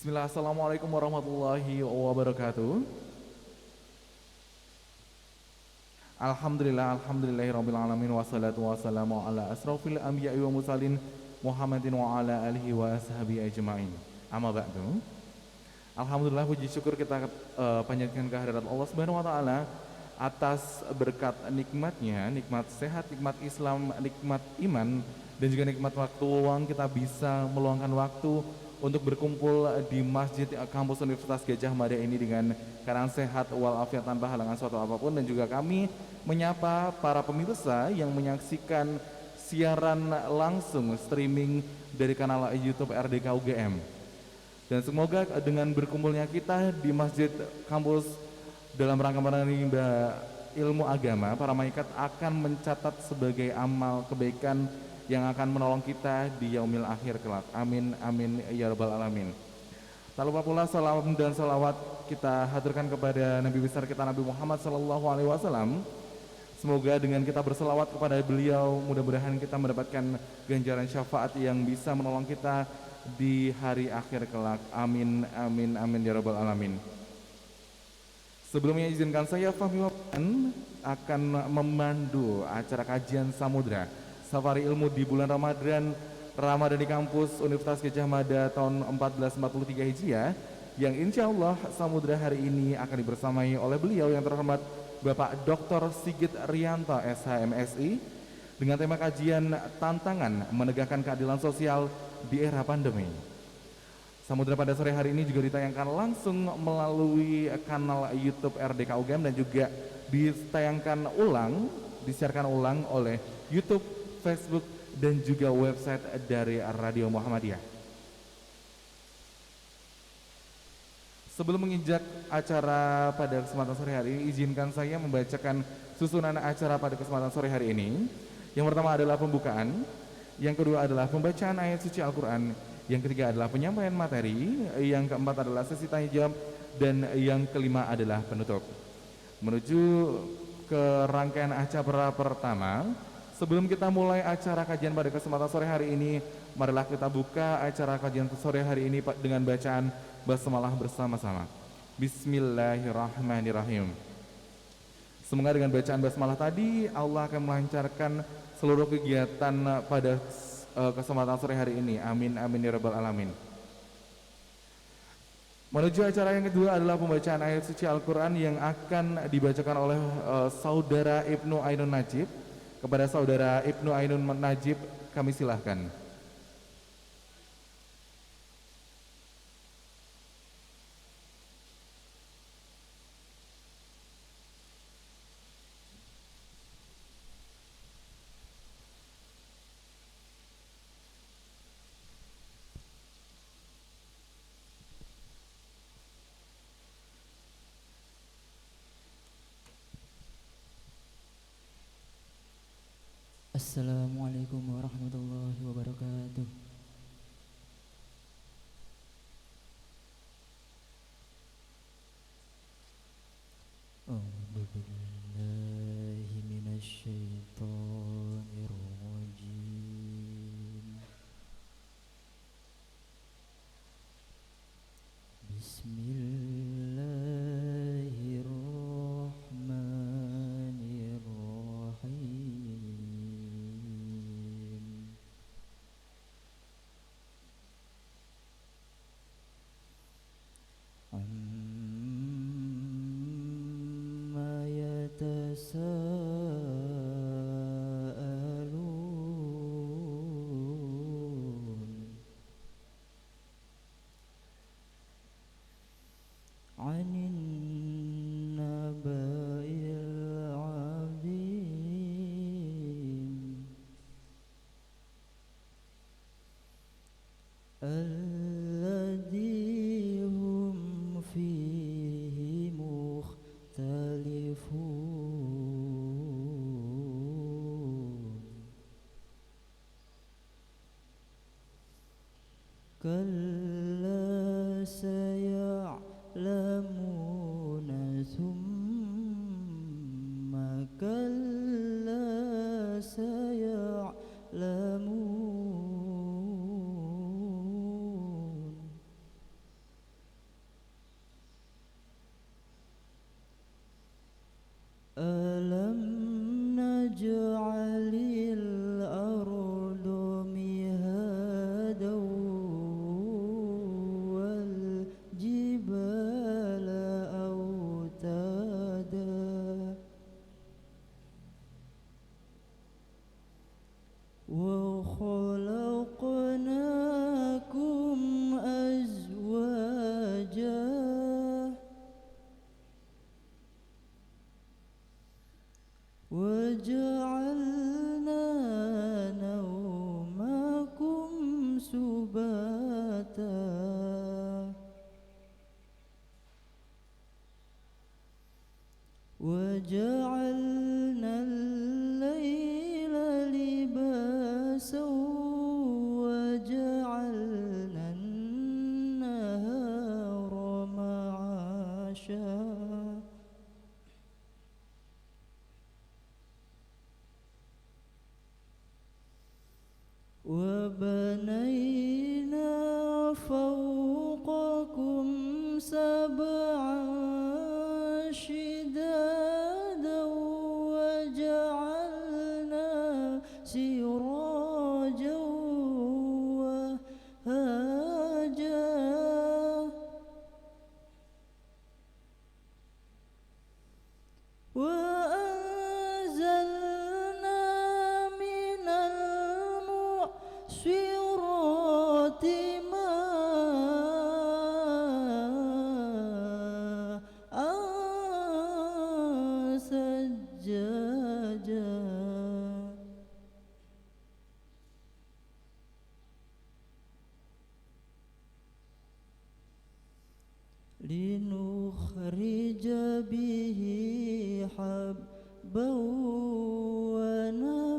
Bismillah, Assalamualaikum warahmatullahi wabarakatuh. Alhamdulillahirrabbilalamin. Wassalatu wassalamu ala asrafil anbiya'i wa mursalin Muhammadin wa ala alihi wa ashabi ajma'in. Amma ba'du. Alhamdulillah, puji syukur kita panjatkan kehadirat Allah Subhanahu wa taala atas berkat nikmatnya, nikmat sehat, nikmat Islam, nikmat iman, dan juga nikmat waktu luang. Kita bisa meluangkan waktu untuk berkumpul di Masjid Kampus Universitas Gadjah Mada ini dengan keadaan sehat walafiat tanpa halangan suatu apapun, dan juga kami menyapa para pemirsa yang menyaksikan siaran langsung streaming dari kanal YouTube RDK UGM. Dan semoga dengan berkumpulnya kita di Masjid Kampus dalam rangka menimba ilmu agama, para malaikat akan mencatat sebagai amal kebaikan yang akan menolong kita di yaumil akhir kelak. Amin amin ya rabbal alamin. Tak lupa pula salam dan salawat kita haturkan kepada Nabi besar kita Nabi Muhammad sallallahu alaihi wasallam. Semoga dengan kita berselawat kepada beliau, mudah-mudahan kita mendapatkan ganjaran syafaat yang bisa menolong kita di hari akhir kelak. Amin amin amin ya rabbal alamin. Sebelumnya izinkan saya Fahmi Wapan akan memandu acara kajian samudra Safari Ilmu di bulan Ramadan di kampus Universitas Gadjah Mada tahun 1443 Hijriah, yang insya Allah samudra hari ini akan dibersamai oleh beliau yang terhormat Bapak Dr. Sigit Rianto SHMSI dengan tema kajian tantangan menegakkan keadilan sosial di era pandemi. Samudra pada sore hari ini juga ditayangkan langsung melalui kanal YouTube RDK UGM dan juga disiarkan ulang oleh YouTube, Facebook, dan juga website dari Radio Muhammadiyah. Sebelum menginjak acara pada kesempatan sore hari ini, izinkan saya membacakan susunan acara pada kesempatan sore hari ini. Yang pertama adalah pembukaan, yang kedua adalah pembacaan ayat suci Al-Quran, yang ketiga adalah penyampaian materi, yang keempat adalah sesi tanya jawab, dan yang kelima adalah penutup. Menuju ke rangkaian acara pertama, sebelum kita mulai acara kajian pada kesempatan sore hari ini, marilah kita buka acara kajian sore hari ini dengan bacaan basmalah bersama-sama. Bismillahirrahmanirrahim. Semoga dengan bacaan basmalah tadi Allah akan melancarkan seluruh kegiatan pada kesempatan sore hari ini. Amin amin ya rabbal alamin. Menuju acara yang kedua adalah pembacaan ayat suci Al-Quran yang akan dibacakan oleh Saudara Ibnu Ainun Najib. Kepada Saudara Ibnu Ainun Najib kami silahkan. Assalamualaikum warahmatullahi wabarakatuh. A'udzu billahi minasy syaithanir rajim. Bismillahirrahmanirrahim. Amma yatasaalun 'anil naba'il 'adzim alladzi hum fihi mukhtalifun. Kalla saya'lamuna thumma kalla saya'lamun الجبال أوتادا وخلقناكم أزواجا وجعلنا نومكم سباتا وجعلنا الليل لباسا وجعلنا النهار معاشا وبنينا فوقكم سبعا شدادا وجعلنا سراجا وهاجا وأنزلنا من المعصرات ماء ثجاجا لنخرج به حبا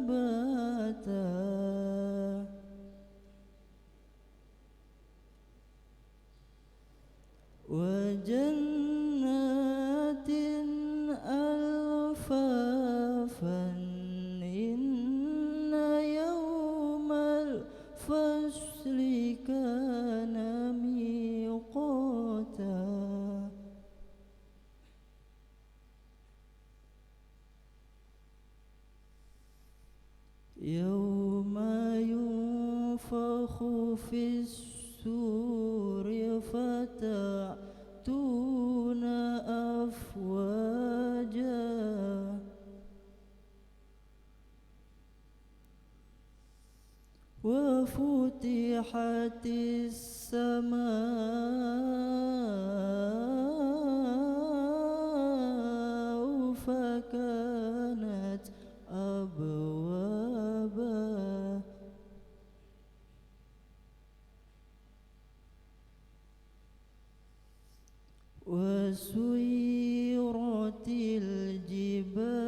ونباتا وجنات ألفافا إن يوم الفصل كان ميقاتا يوم ينفخ في السور فتأتون أفواجا وفتحت السماء فكانت أبوابا وسيرت الجبال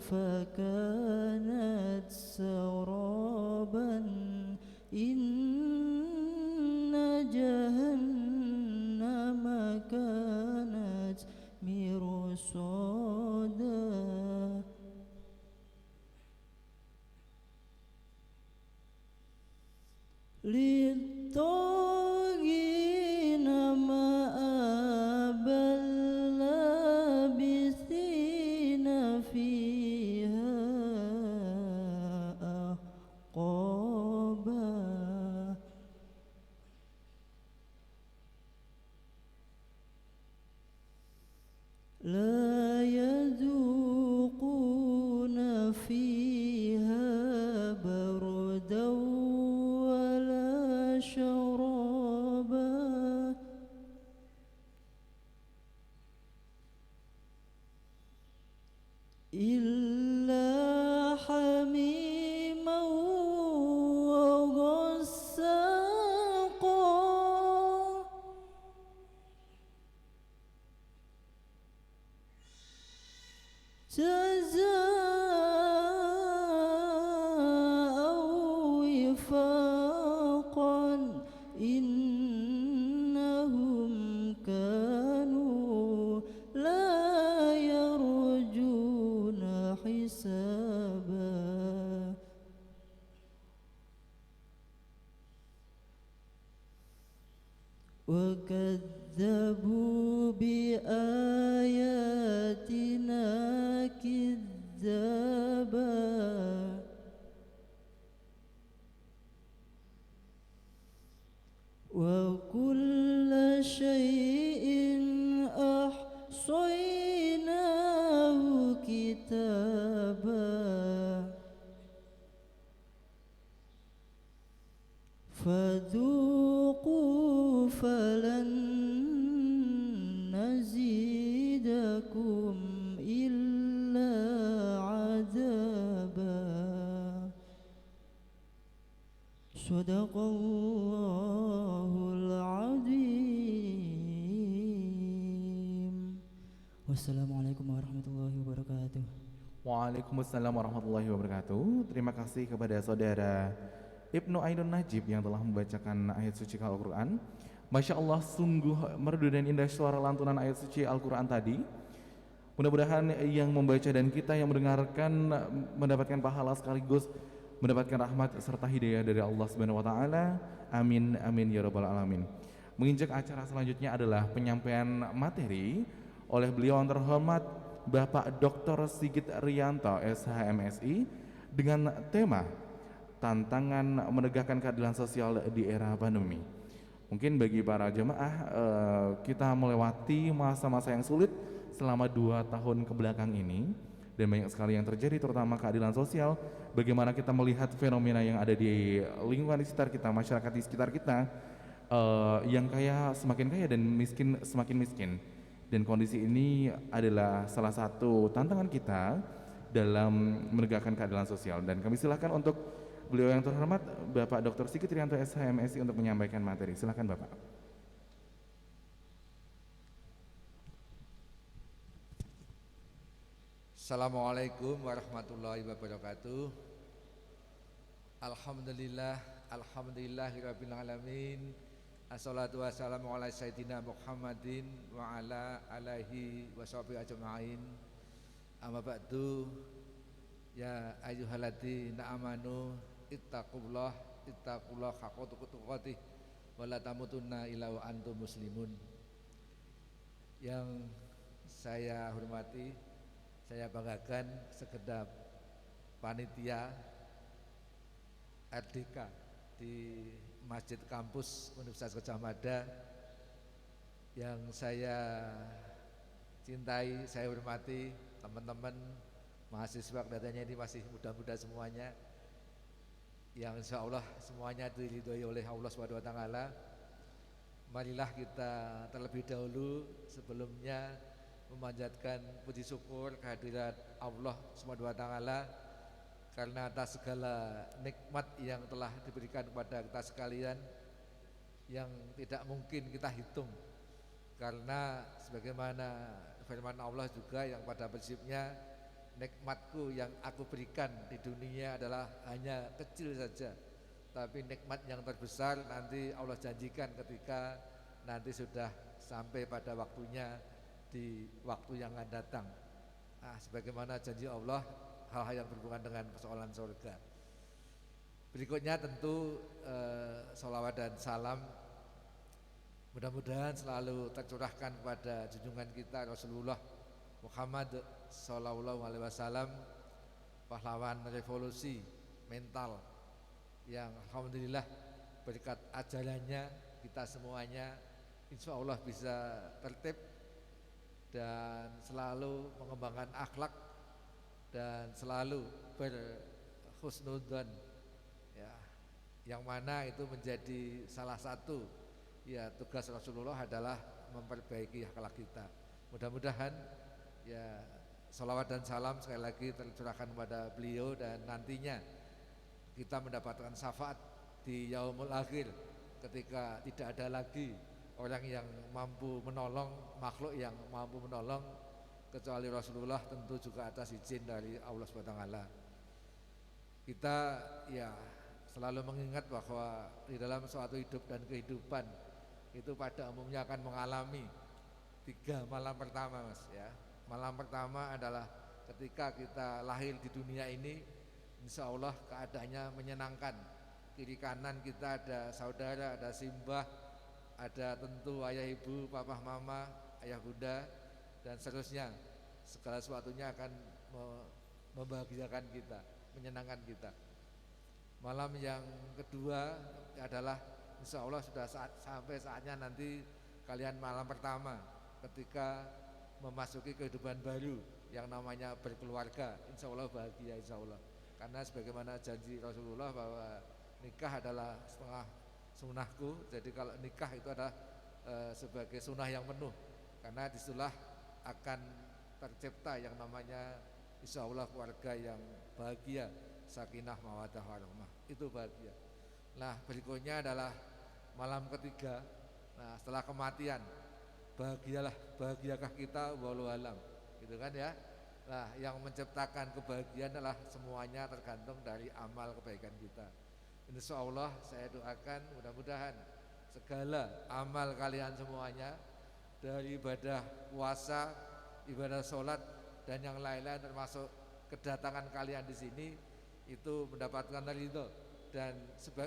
فكانت سرابا إن جهنم كانت مرصادا للطاغين مآبا لابثين فيها أحقابا لا يذوقون فيها بردا ولا شرابا إلا حميما وغساقا جزاء وفاقا إنهم كانوا لا يرجون حسابا وكذبوا بآياتنا كذابا وكل شيء أحصيناه كتابا فذوقوا فلن نزيدكم إلا عذابا صدق الله العظيم والسلام عليكم ورحمة الله وبركاته. Waalaikumsalam warahmatullahi wabarakatuh. Terima kasih kepada saudara Ibnu Ainun Najib yang telah membacakan ayat suci Al-Quran. Masya Allah, sungguh merdu dan indah suara lantunan ayat suci Al-Quran tadi. Mudah-mudahan yang membaca dan kita yang mendengarkan mendapatkan pahala sekaligus mendapatkan rahmat serta hidayah dari Allah Subhanahu wa taala. Amin amin ya rabbal alamin. Menginjak acara selanjutnya adalah penyampaian materi oleh beliau yang terhormat Bapak Dr. Sigit Rianto SHMSI dengan tema tantangan menegakkan keadilan sosial di era pandemi. Mungkin bagi para jemaah kita melewati masa-masa yang sulit selama 2 tahun kebelakang ini dan banyak sekali yang terjadi, terutama keadilan sosial. Bagaimana kita melihat fenomena yang ada di lingkungan di sekitar kita, masyarakat di sekitar kita, yang kaya semakin kaya dan miskin semakin miskin. Dan kondisi ini adalah salah satu tantangan kita dalam menegakkan keadilan sosial. Dan kami silakan untuk beliau yang terhormat Bapak Dr. Sigit Rianto SHMSI untuk menyampaikan materi. Silakan Bapak. Assalamualaikum warahmatullahi wabarakatuh. Alhamdulillah, alhamdulillahirabbil alamin. Assalatu wassalamu ala sayyidina Muhammadin wa ala alihi washabihi ajma'in. Amma ba'du, ya ayyuhalladzina amanu ittaqullah haqqa tuqatih wa la tamutunna illa wa antum muslimun. Yang saya hormati, saya banggakan segenap panitia RDK di Masjid Kampus Universitas Gadjah Mada yang saya cintai, saya hormati, teman-teman mahasiswa kelihatannya ini masih muda-muda semuanya, yang insya Allah semuanya diridhoi oleh Allah SWT. Marilah kita terlebih dahulu sebelumnya memanjatkan puji syukur kehadirat Allah SWT karena atas segala nikmat yang telah diberikan kepada kita sekalian yang tidak mungkin kita hitung, karena sebagaimana firman Allah juga yang pada prinsipnya nikmatku yang aku berikan di dunia adalah hanya kecil saja, tapi nikmat yang terbesar nanti Allah janjikan ketika nanti sudah sampai pada waktunya di waktu yang akan datang. Sebagaimana janji Allah hal-hal yang berhubungan dengan persoalan surga. Berikutnya tentu sholawat dan salam mudah-mudahan selalu tercurahkan kepada junjungan kita Rasulullah Muhammad Sallallahu Alaihi Wasallam, pahlawan revolusi mental yang alhamdulillah berkat ajarannya kita semuanya insya Allah bisa tertib dan selalu mengembangkan akhlak dan selalu berhusnudzon, ya, yang mana itu menjadi salah satu ya tugas Rasulullah adalah memperbaiki akhlak kita. Mudah-mudahan ya sholawat dan salam sekali lagi tercurahkan kepada beliau dan nantinya kita mendapatkan syafaat di yaumul akhir ketika tidak ada lagi orang yang mampu menolong, makhluk yang mampu menolong kecuali Rasulullah, tentu juga atas izin dari Allah SWT. Kita ya selalu mengingat bahwa di dalam suatu hidup dan kehidupan itu pada umumnya akan mengalami 3 malam pertama, Mas, ya. Malam pertama adalah ketika kita lahir di dunia ini, insya Allah keadaannya menyenangkan. Kiri kanan kita ada saudara, ada simbah, ada tentu ayah ibu, papa mama, ayah bunda, dan seterusnya. Segala sesuatunya akan membahagiakan kita, menyenangkan kita. Malam yang kedua adalah insya Allah sudah sampai saatnya nanti kalian malam pertama ketika memasuki kehidupan baru yang namanya berkeluarga. Insya Allah bahagia, insya Allah. Karena sebagaimana janji Rasulullah bahwa nikah adalah setengah sunnahku. Jadi kalau nikah itu adalah sebagai sunnah yang penuh. Karena disitulah akan tercipta yang namanya insya Allah keluarga yang bahagia, sakinah mawaddah warahmah, itu bahagia. Nah berikutnya adalah malam ketiga. Nah setelah kematian, bahagiakah kita, walau alam, gitu kan ya. Nah yang menciptakan kebahagiaan adalah semuanya tergantung dari amal kebaikan kita. Insya Allah saya doakan mudah-mudahan segala amal kalian semuanya, dari ibadah puasa, ibadah sholat dan yang lain-lain termasuk kedatangan kalian di sini itu mendapatkan ridho dan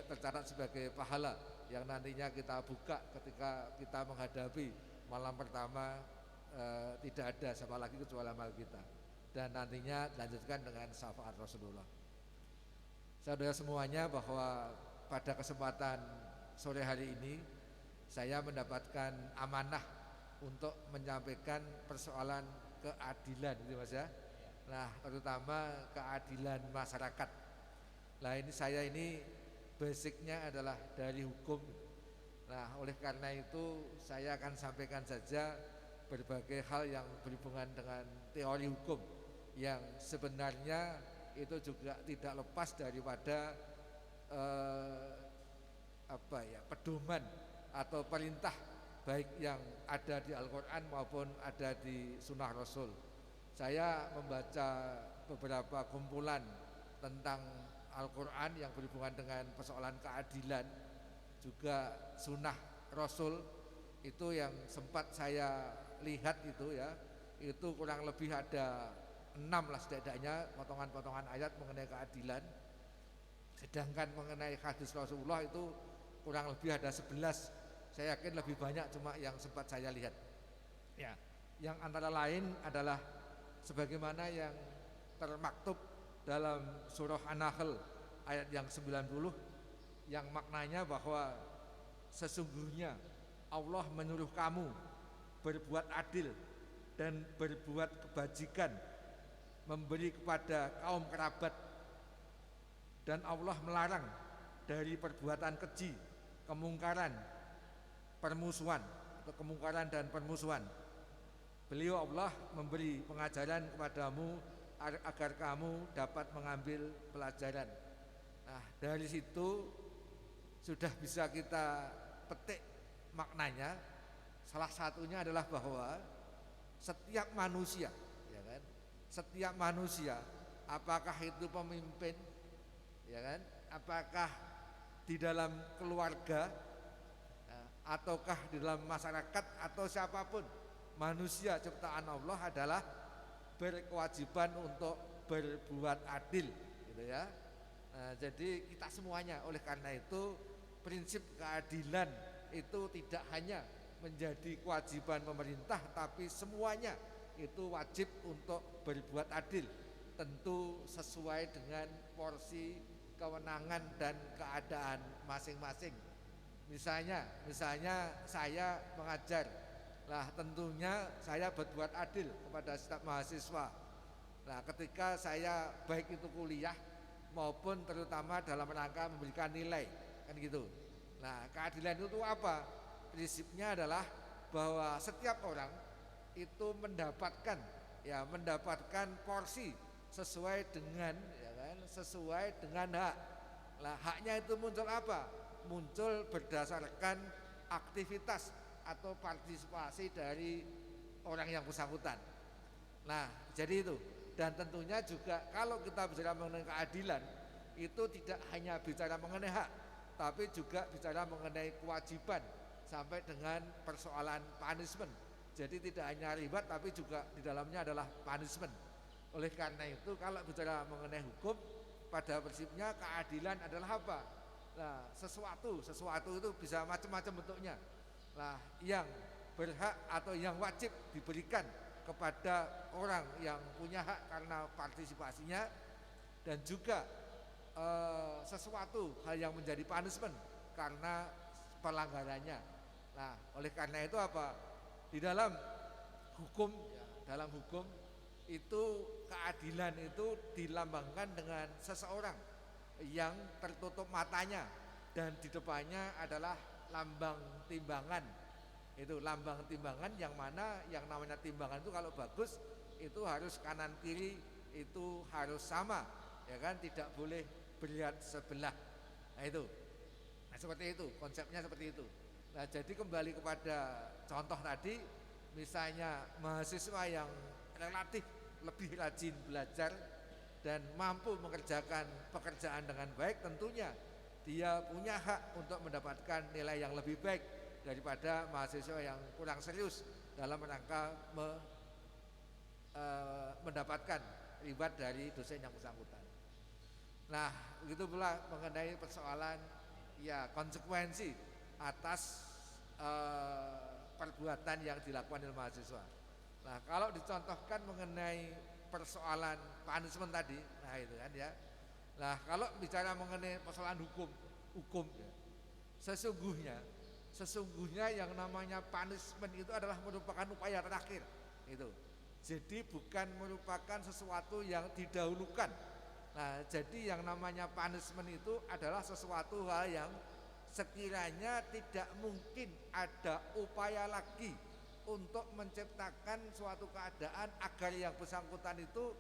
tercatat sebagai pahala yang nantinya kita buka ketika kita menghadapi malam pertama. Tidak ada siapa lagi kecuali amal kita, dan nantinya dilanjutkan dengan syafaat Rasulullah. Saudara semuanya, bahwa pada kesempatan sore hari ini saya mendapatkan amanah untuk menyampaikan persoalan keadilan, gitu Mas ya. Nah, terutama keadilan masyarakat. Nah, saya ini basicnya adalah dari hukum. Nah, oleh karena itu saya akan sampaikan saja berbagai hal yang berhubungan dengan teori hukum yang sebenarnya itu juga tidak lepas daripada pedoman atau perintah baik yang ada di Al-Quran maupun ada di Sunnah Rasul. Saya membaca beberapa kumpulan tentang Al-Quran yang berhubungan dengan persoalan keadilan, juga Sunnah Rasul itu yang sempat saya lihat itu ya, itu kurang lebih ada 6 lah setidaknya potongan-potongan ayat mengenai keadilan. Sedangkan mengenai hadis Rasulullah itu kurang lebih ada 11. Saya yakin lebih banyak, cuma yang sempat saya lihat ya, yang antara lain adalah sebagaimana yang termaktub dalam surah An-Nahl ayat yang 90, yang maknanya bahwa sesungguhnya Allah menyuruh kamu berbuat adil dan berbuat kebajikan, memberi kepada kaum kerabat, dan Allah melarang dari perbuatan keji, kemungkaran, permusuhan atau kemungkaran dan permusuhan. Beliau Allah memberi pengajaran kepadamu agar kamu dapat mengambil pelajaran. Nah, dari situ sudah bisa kita petik maknanya. Salah satunya adalah bahwa setiap manusia, ya kan, setiap manusia, apakah itu pemimpin, ya kan, apakah di dalam keluarga, ataukah di dalam masyarakat atau siapapun, manusia ciptaan Allah adalah berkewajiban untuk berbuat adil, gitu ya. Nah, jadi kita semuanya, oleh karena itu prinsip keadilan itu tidak hanya menjadi kewajiban pemerintah, tapi semuanya itu wajib untuk berbuat adil, tentu sesuai dengan porsi kewenangan dan keadaan masing-masing. Misalnya saya mengajar, lah tentunya saya berbuat adil kepada setiap mahasiswa. Nah, ketika saya baik itu kuliah maupun terutama dalam rangka memberikan nilai, kan gitu. Nah, keadilan itu apa? Prinsipnya adalah bahwa setiap orang itu mendapatkan porsi sesuai dengan, ya kan, sesuai dengan hak. Nah, haknya itu muncul apa? Muncul berdasarkan aktivitas atau partisipasi dari orang yang bersangkutan. Nah, jadi itu. Dan tentunya juga kalau kita bicara mengenai keadilan, itu tidak hanya bicara mengenai hak, tapi juga bicara mengenai kewajiban sampai dengan persoalan punishment. Jadi tidak hanya ribat, tapi juga di dalamnya adalah punishment. Oleh karena itu kalau bicara mengenai hukum, pada prinsipnya keadilan adalah apa? Nah, sesuatu itu bisa macam-macam bentuknya. Nah, yang berhak atau yang wajib diberikan kepada orang yang punya hak karena partisipasinya, dan juga sesuatu hal yang menjadi punishment karena pelanggarannya. Nah, oleh karena itu apa? Di dalam hukum ya, dalam hukum itu keadilan itu dilambangkan dengan seseorang yang tertutup matanya dan di depannya adalah lambang timbangan. Itu lambang timbangan yang mana yang namanya timbangan itu kalau bagus itu harus kanan kiri itu harus sama, ya kan, tidak boleh berat sebelah. Nah itu. Nah seperti itu, konsepnya seperti itu. Nah jadi kembali kepada contoh tadi, misalnya mahasiswa yang relatif lebih rajin belajar dan mampu mengerjakan pekerjaan dengan baik, tentunya dia punya hak untuk mendapatkan nilai yang lebih baik daripada mahasiswa yang kurang serius dalam rangka mendapatkan ribat dari dosen yang bersangkutan. Nah, begitu pula mengenai persoalan ya konsekuensi atas perbuatan yang dilakukan oleh mahasiswa. Nah, kalau dicontohkan mengenai persoalan punishment tadi, nah itu kan ya. Nah, kalau bicara mengenai persoalan hukum ya, sesungguhnya yang namanya punishment itu adalah merupakan upaya terakhir. Itu. Jadi bukan merupakan sesuatu yang didahulukan. Nah, jadi yang namanya punishment itu adalah sesuatu hal yang sekiranya tidak mungkin ada upaya lagi untuk menciptakan suatu keadaan agar yang bersangkutan itu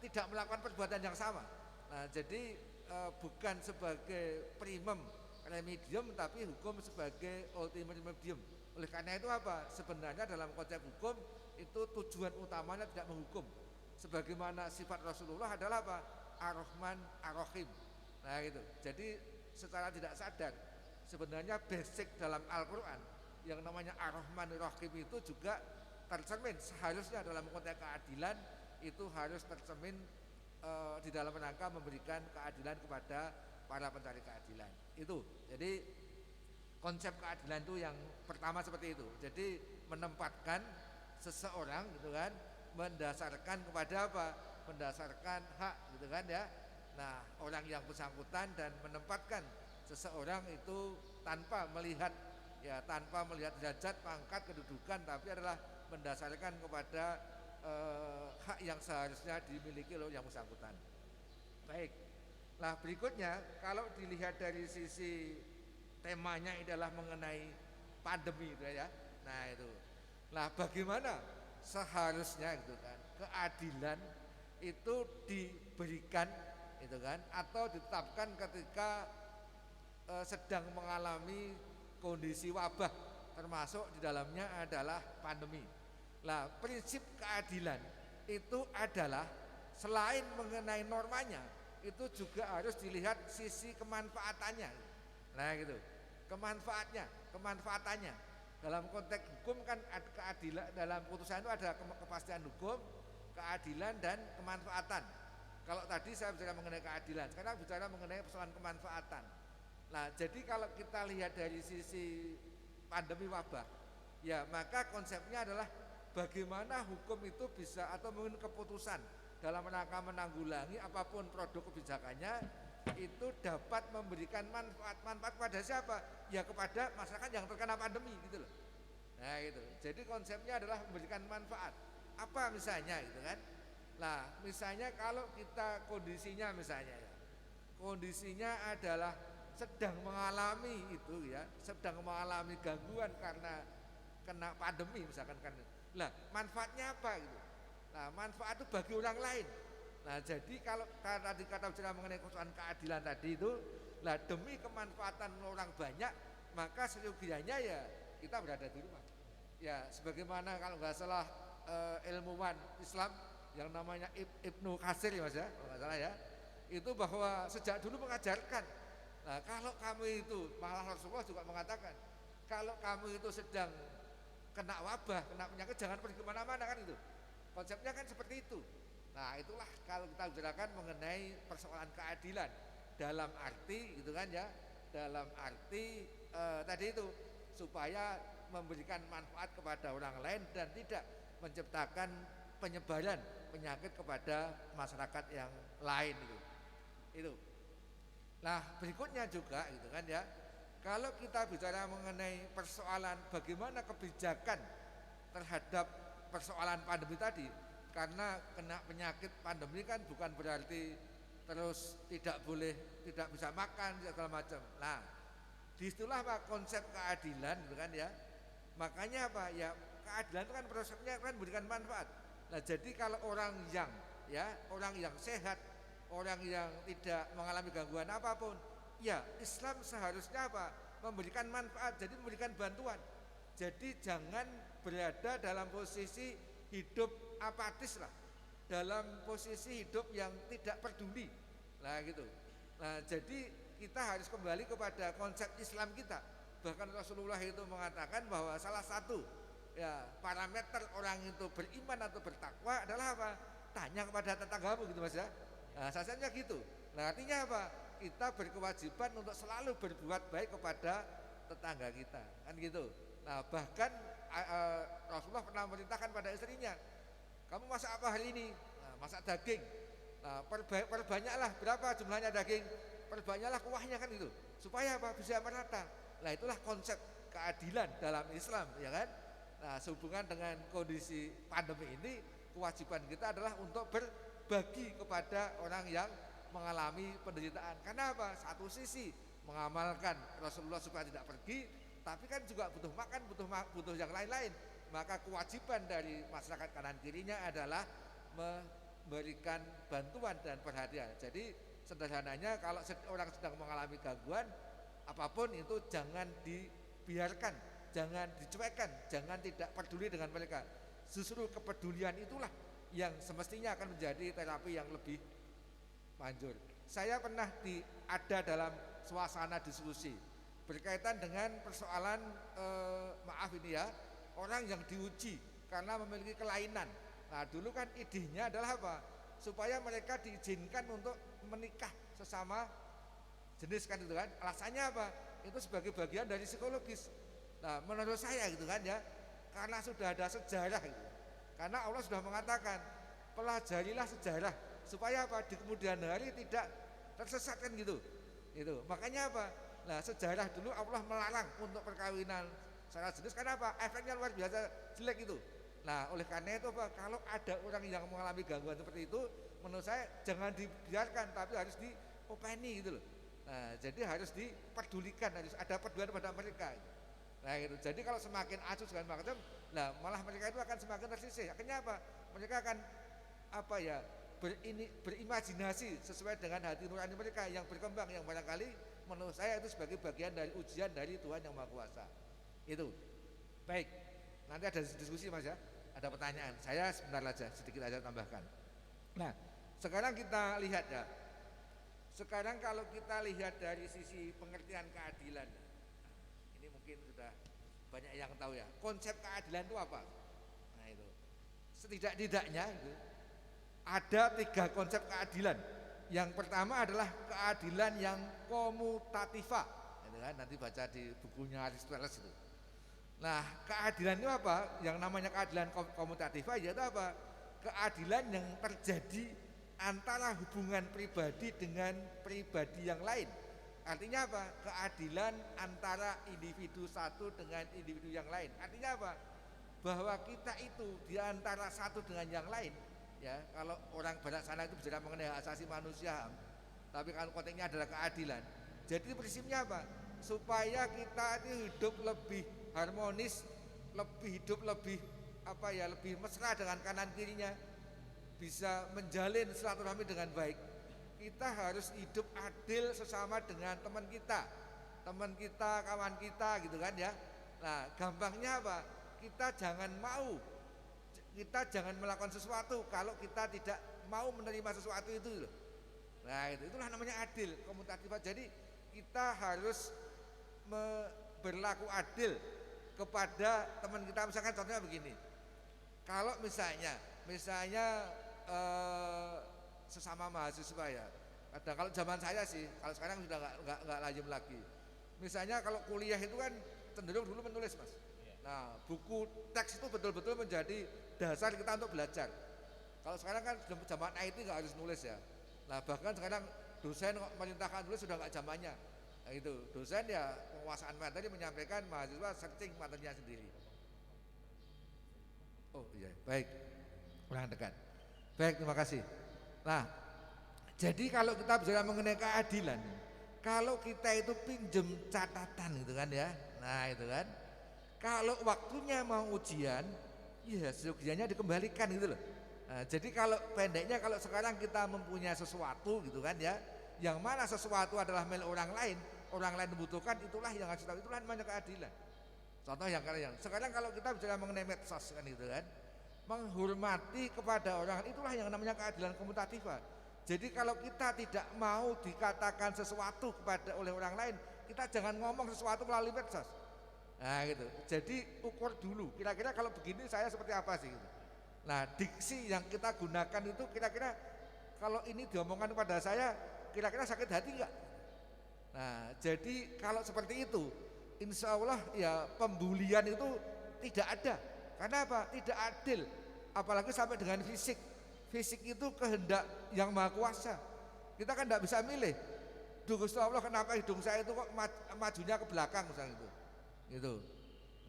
tidak melakukan perbuatan yang sama. Nah, jadi bukan sebagai primum remedium tapi hukum sebagai ultimum remedium. Oleh karena itu apa? Sebenarnya dalam konsep hukum itu tujuan utamanya tidak menghukum. Sebagaimana sifat Rasulullah adalah apa? Ar-Rahman Ar-Rahim. Nah gitu. Jadi secara tidak sadar sebenarnya basic dalam Al-Quran yang namanya Ar-Rahman Ar-Rahim itu juga tercermin seharusnya dalam konteks keadilan itu harus tercermin di dalam rangka memberikan keadilan kepada para pencari keadilan. Itu. Jadi konsep keadilan itu yang pertama seperti itu. Jadi menempatkan seseorang gitu kan mendasarkan kepada apa? Mendasarkan hak gitu kan ya. Nah, orang yang bersangkutan dan menempatkan seseorang itu tanpa melihat derajat, pangkat, kedudukan, tapi adalah mendasarkan kepada hak yang seharusnya dimiliki oleh yang bersangkutan. Baik. Nah, berikutnya kalau dilihat dari sisi temanya adalah mengenai pandemi itu ya. Nah, itu. Nah, bagaimana seharusnya gitu kan keadilan itu diberikan itu kan atau ditetapkan ketika sedang mengalami kondisi wabah termasuk di dalamnya adalah pandemi. Nah, prinsip keadilan itu adalah selain mengenai normanya itu juga harus dilihat sisi kemanfaatannya. Nah, gitu. Kemanfaatannya. Dalam konteks hukum kan keadilan dalam putusan itu ada kepastian hukum, keadilan dan kemanfaatan. Kalau tadi saya bicara mengenai keadilan, sekarang bicara mengenai persoalan kemanfaatan. Nah, jadi kalau kita lihat dari sisi pandemi wabah, ya maka konsepnya adalah bagaimana hukum itu bisa atau mungkin keputusan dalam rangka menanggulangi apapun produk kebijakannya itu dapat memberikan manfaat kepada siapa? Ya kepada masyarakat yang terkena pandemi gitu loh. Nah, gitu. Jadi konsepnya adalah memberikan manfaat. Apa misalnya gitu kan? Nah, misalnya kalau kita kondisinya adalah sedang mengalami itu ya, sedang mengalami gangguan karena kena pandemi misalkan kan. Nah, manfaatnya apa gitu? Nah, manfaat itu bagi orang lain. Nah, jadi kalau tadi kata bicara mengenai persoalan keadilan tadi itu, lah demi kemanfaatan orang banyak, maka seyogianya ya kita berada di rumah. Ya, sebagaimana kalau nggak salah ilmuwan Islam yang namanya Ibnu Katsir ya Mas ya, kalau nggak salah ya, itu bahwa sejak dulu mengajarkan. Nah, kalau kamu itu, malah Rasulullah juga mengatakan, kalau kamu itu sedang kena wabah, kena penyakit, jangan pergi kemana-mana kan itu. Konsepnya kan seperti itu. Nah, itulah kalau kita bicarakan mengenai persoalan keadilan dalam arti gitu kan ya, dalam arti tadi itu supaya memberikan manfaat kepada orang lain dan tidak menciptakan penyebaran penyakit kepada masyarakat yang lain itu. Nah, berikutnya juga gitu kan ya. Kalau kita bicara mengenai persoalan bagaimana kebijakan terhadap persoalan pandemi tadi, karena kena penyakit pandemi kan bukan berarti terus tidak boleh, tidak bisa makan segala macam. Nah, disitulah apa konsep keadilan, gitu kan ya. Makanya apa ya, keadilan itu kan prosesnya kan memberikan manfaat. Nah, jadi kalau orang yang sehat, orang yang tidak mengalami gangguan apapun, ya Islam seharusnya apa? Memberikan manfaat, jadi memberikan bantuan. Jadi jangan berada dalam posisi hidup apatis lah, dalam posisi hidup yang tidak peduli. Nah gitu. Nah, jadi kita harus kembali kepada konsep Islam kita. Bahkan Rasulullah itu mengatakan bahwa salah satu ya parameter orang itu beriman atau bertakwa adalah apa? Tanya kepada tetanggamu, gitu Mas ya. Nah, sasarannya gitu. Nah, artinya apa? Kita berkewajiban untuk selalu berbuat baik kepada tetangga kita, kan gitu. Nah, bahkan Rasulullah pernah memerintahkan pada istrinya, kamu masak apa hari ini? Nah, masak daging. Nah, perbanyaklah, berapa jumlahnya daging? Perbanyaklah kuahnya, kan gitu. Supaya apa? Bisa merata. Nah, itulah konsep keadilan dalam Islam, ya kan? Nah, sehubungan dengan kondisi pandemi ini, kewajiban kita adalah untuk berbagi kepada orang yang mengalami penderitaan. Karena apa? Satu sisi mengamalkan Rasulullah supaya tidak pergi, tapi kan juga butuh makan, butuh yang lain-lain. Maka kewajiban dari masyarakat kanan kirinya adalah memberikan bantuan dan perhatian. Jadi sederhananya, kalau orang sedang mengalami gangguan apapun itu, jangan dibiarkan, jangan dicuekkan, jangan tidak peduli dengan mereka. Justru kepedulian itulah yang semestinya akan menjadi terapi yang lebih manjur. Saya pernah ada dalam suasana diskusi berkaitan dengan persoalan maaf ini ya, orang yang diuji karena memiliki kelainan. Nah, dulu kan idenya adalah apa? Supaya mereka diizinkan untuk menikah sesama jenis, kan itu kan. Alasannya apa? Itu sebagai bagian dari psikologis. Nah, menurut saya gitu kan ya, karena sudah ada sejarah gitu. Karena Allah sudah mengatakan, pelajarilah sejarah supaya apa? Di kemudian hari tidak tersesat, kan gitu. Itu. Makanya apa? Nah, sejarah dulu Allah melarang untuk perkawinan secara jenis, karena apa? Efeknya luar biasa jelek itu. Nah, oleh karena itu apa? Kalau ada orang yang mengalami gangguan seperti itu, menurut saya jangan dibiarkan, tapi harus diopeni gitu loh. Nah, jadi harus dipedulikan, harus ada pedulian pada mereka. Nah, gitu. Jadi kalau semakin acuh segala macam, nah malah mereka itu akan semakin tersisih. Akhirnya apa? Mereka akan apa ya? Berimajinasi sesuai dengan hati nurani mereka yang berkembang, yang barangkali menurut saya itu sebagai bagian dari ujian dari Tuhan yang Maha Kuasa. Itu. Baik. Nanti ada diskusi Mas ya. Ada pertanyaan. Saya sebentar aja, sedikit aja tambahkan. Nah, sekarang kita lihat ya. Sekarang kalau kita lihat dari sisi pengertian keadilan, ini mungkin sudah banyak yang tahu ya. Konsep keadilan itu apa? Nah itu. Setidak-tidaknya itu ada 3 konsep keadilan. Yang pertama adalah keadilan yang komutativa. Itu kan nanti baca di bukunya Aristoteles itu. Nah, keadilan itu apa? Yang namanya keadilan komutativa yaitu apa? Keadilan yang terjadi antara hubungan pribadi dengan pribadi yang lain. Artinya apa? Keadilan antara individu satu dengan individu yang lain. Artinya apa? Bahwa kita itu di antara satu dengan yang lain, ya. Kalau orang barat sana itu bicara mengenai hak asasi manusia, tapi kalau konteksnya adalah keadilan. Jadi prinsipnya apa? Supaya kita itu hidup lebih harmonis, lebih lebih mesra dengan kanan kirinya, bisa menjalin silaturahmi dengan baik. Kita harus hidup adil sesama dengan teman kita, kawan kita, gitu kan ya. Nah, gampangnya apa? Kita jangan melakukan sesuatu kalau kita tidak mau menerima sesuatu itu loh. Nah, itulah namanya adil, komutatif. Jadi kita harus berlaku adil kepada teman kita. Misalkan contohnya begini, kalau misalnya sesama mahasiswa ya, kadang kalau zaman saya sih, kalau sekarang sudah nggak lazim lagi. Misalnya kalau kuliah itu kan cenderung dulu menulis Mas. Nah, buku teks itu betul-betul menjadi dasar kita untuk belajar. Kalau sekarang kan zaman IT nggak harus nulis ya. Nah, bahkan sekarang dosen merintahkan nulis sudah nggak zamannya. Nah, itu dosen ya penguasaan materi menyampaikan, mahasiswa searching materinya sendiri. Oh iya, baik, kurang dekat. Baik, terima kasih. Nah, jadi kalau kita bicara mengenai keadilan, kalau kita itu pinjem catatan gitu kan ya, nah itu kan, kalau waktunya mau ujian, ya ujiannya dikembalikan gitu loh. Nah, jadi kalau pendeknya, kalau sekarang kita mempunyai sesuatu gitu kan ya, yang mana sesuatu adalah milik orang lain membutuhkan, itulah yang harus tahu, itulah namanya keadilan. Contoh yang sekarang kalau kita bicara mengenai medsos kan gitu kan, menghormati kepada orang, itulah yang namanya keadilan komutatif. Jadi kalau kita tidak mau dikatakan sesuatu oleh orang lain, kita jangan ngomong sesuatu melalui medsos. Nah gitu. Jadi ukur dulu, kira-kira kalau begini saya seperti apa sih gitu. Nah diksi yang kita gunakan itu kira-kira kalau ini diomongkan kepada saya, kira-kira sakit hati enggak? Nah jadi kalau seperti itu, insya Allah ya pembulian itu tidak ada. Karena apa? Tidak adil. Apalagi sampai dengan fisik. Fisik itu kehendak yang maha kuasa. Kita kan tidak bisa milih. Duh Gusti Allah, kenapa hidung saya itu kok majunya ke belakang misalnya itu. Gitu.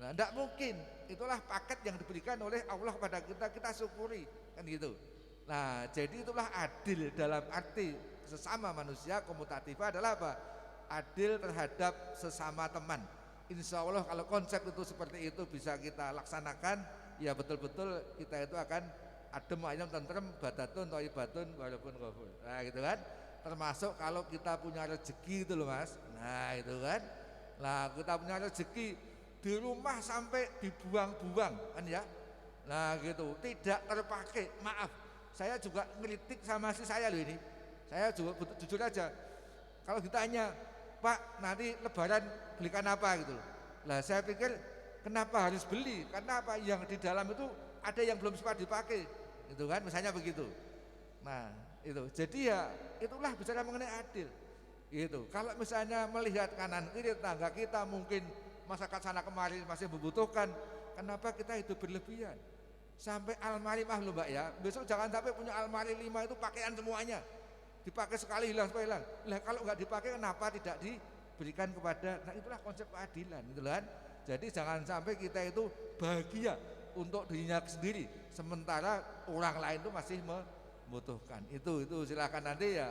Nah, tidak mungkin. Itulah paket yang diberikan oleh Allah kepada kita, kita syukuri kan gitu. Nah, jadi itulah adil dalam arti sesama manusia. Komutatif adalah apa? Adil terhadap sesama teman. Insya Allah kalau konsep itu seperti itu bisa kita laksanakan, ya betul-betul kita itu akan adem ayam tentrem, badatun thayyibatun walaupun ghafur. Nah gitu kan. Termasuk kalau kita punya rezeki itu loh Mas. Nah itu kan. Nah kita punya rezeki di rumah sampai dibuang-buang kan ya. Nah gitu, tidak terpakai. Maaf, saya juga ngeritik sama si saya loh ini. Saya juga jujur aja. Kalau ditanya, Pak nanti lebaran belikan apa gitu. Lah saya pikir kenapa harus beli? Karena apa? Yang di dalam itu ada yang belum sempat dipakai, gitu kan? Misalnya begitu. Nah itu, jadi ya itulah bicara mengenai adil. Gitu. Kalau misalnya melihat kanan kiri tetangga kita mungkin masyarakat sana kemari masih membutuhkan, kenapa kita hidup berlebihan? Sampai almari mah loh Mbak ya. Besok jangan sampai punya almari 5 itu pakaian semuanya. Dipakai sekali hilang sampai hilang. Lah kalau nggak dipakai kenapa tidak diberikan kepada? Nah itulah konsep keadilan gitu kan. Jadi jangan sampai kita itu bahagia untuk dirinya sendiri sementara orang lain itu masih membutuhkan. Itu silakan nanti ya.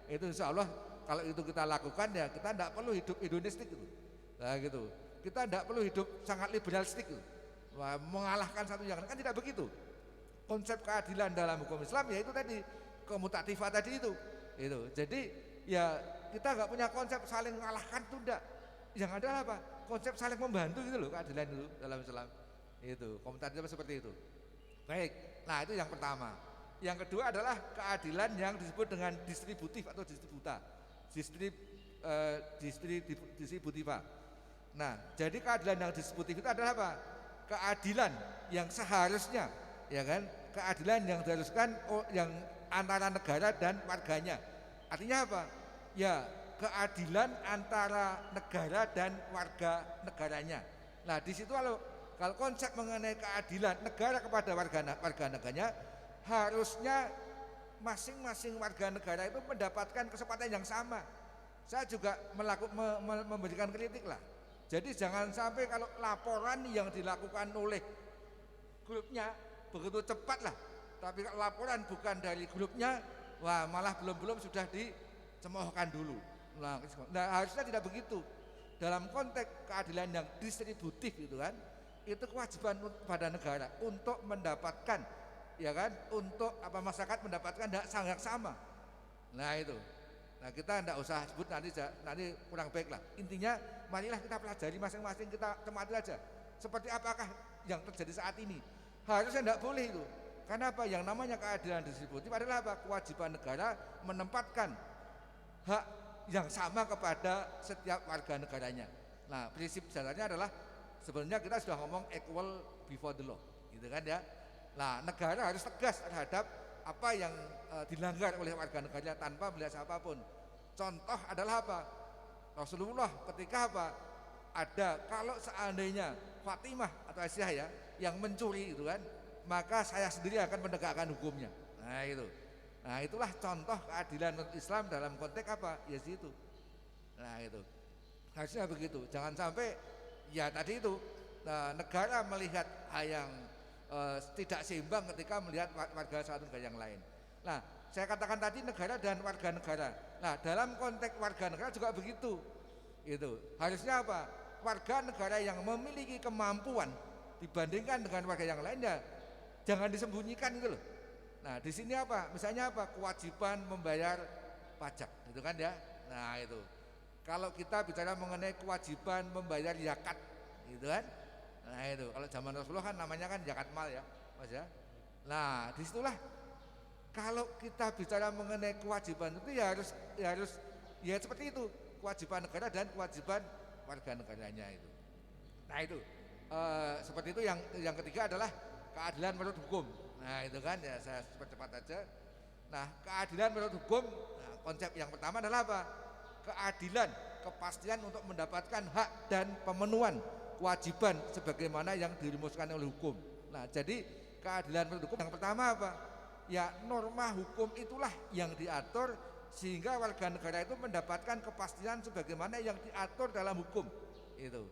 Itu insya Allah kalau itu kita lakukan ya kita tidak perlu hidup hedonistik gitu. Nah gitu. Kita tidak perlu hidup sangat liberalistik gitu. Wah, mengalahkan satu yang kan tidak begitu. Konsep keadilan dalam hukum Islam ya itu tadi komutatifah tadi itu. Jadi ya kita nggak punya konsep saling mengalahkan itu enggak. Yang ada apa? Konsep saling membantu gitu loh keadilan itu dalam Islam. Itu komutatifah seperti itu. Baik. Nah, itu yang pertama. Yang kedua adalah keadilan yang disebut dengan distributif atau distributa. Distributiva. Nah, jadi keadilan yang distributif itu adalah apa? Keadilan yang seharusnya, ya kan? Keadilan yang diharuskan yang antara negara dan warganya. Artinya apa? Ya, keadilan antara negara dan warga negaranya. Nah, di situ kalau konsep mengenai keadilan negara kepada warga negaranya, harusnya masing-masing warga negara itu mendapatkan kesempatan yang sama. Saya juga memberikan kritik lah. Jadi jangan sampai kalau laporan yang dilakukan oleh grupnya begitu cepat lah, tapi kalau laporan bukan dari grupnya, wah malah belum sudah dicemoohkan dulu. Nah harusnya tidak begitu. Dalam konteks keadilan yang distributif itu kan, itu kewajiban pada negara untuk mendapatkan, ya kan, untuk masyarakat mendapatkan hak yang sama. Nah itu. Nah kita tidak usah sebut nanti kurang baik lah. Intinya marilah kita pelajari masing-masing, kita cermati aja seperti apakah yang terjadi saat ini. Harusnya tidak boleh itu. Karena apa? Yang namanya keadilan distributif adalah apa? Kewajiban negara menempatkan hak yang sama kepada setiap warga negaranya. Nah prinsip dasarnya adalah sebenarnya kita sudah ngomong equal before the law, gitu kan ya. Nah negara harus tegas terhadap apa yang dilanggar oleh warga negaranya tanpa melihat siapapun. Contoh adalah apa? Rasulullah ketika apa? Ada kalau seandainya Fatimah atau Aisyah ya yang mencuri itu kan, maka saya sendiri akan menegakkan hukumnya. Nah itu. Nah itulah contoh keadilan Islam dalam konteks apa? Ya situ. Nah itu. Harusnya begitu. Jangan sampai ya tadi itu negara melihat hal yang tidak seimbang ketika melihat warga satu negara yang lain. Nah, saya katakan tadi negara dan warga negara. Nah, dalam konteks warga negara juga begitu. Itu harusnya apa? Warga negara yang memiliki kemampuan dibandingkan dengan warga yang lainnya jangan disembunyikan gitu loh. Nah, di sini apa? Misalnya apa? Kewajiban membayar pajak, gitu kan ya. Nah, itu. Kalau kita bicara mengenai kewajiban membayar zakat, gitu kan. Nah, itu. Kalau zaman Rasulullah kan namanya kan zakat mal ya, Mas ya. Nah, disitulah kalau kita bicara mengenai kewajiban itu ya harus ya seperti itu, kewajiban negara dan kewajiban warga negaranya itu. Nah, itu seperti itu. Yang ketiga adalah keadilan menurut hukum. Nah, itu kan ya, saya cepat-cepat aja. Nah, keadilan menurut hukum, nah, konsep yang pertama adalah apa? Keadilan, kepastian untuk mendapatkan hak dan pemenuhan kewajiban sebagaimana yang dirumuskan oleh hukum. Nah, jadi keadilan menurut hukum yang pertama apa? Ya, norma hukum itulah yang diatur sehingga warga negara itu mendapatkan kepastian sebagaimana yang diatur dalam hukum. Itu.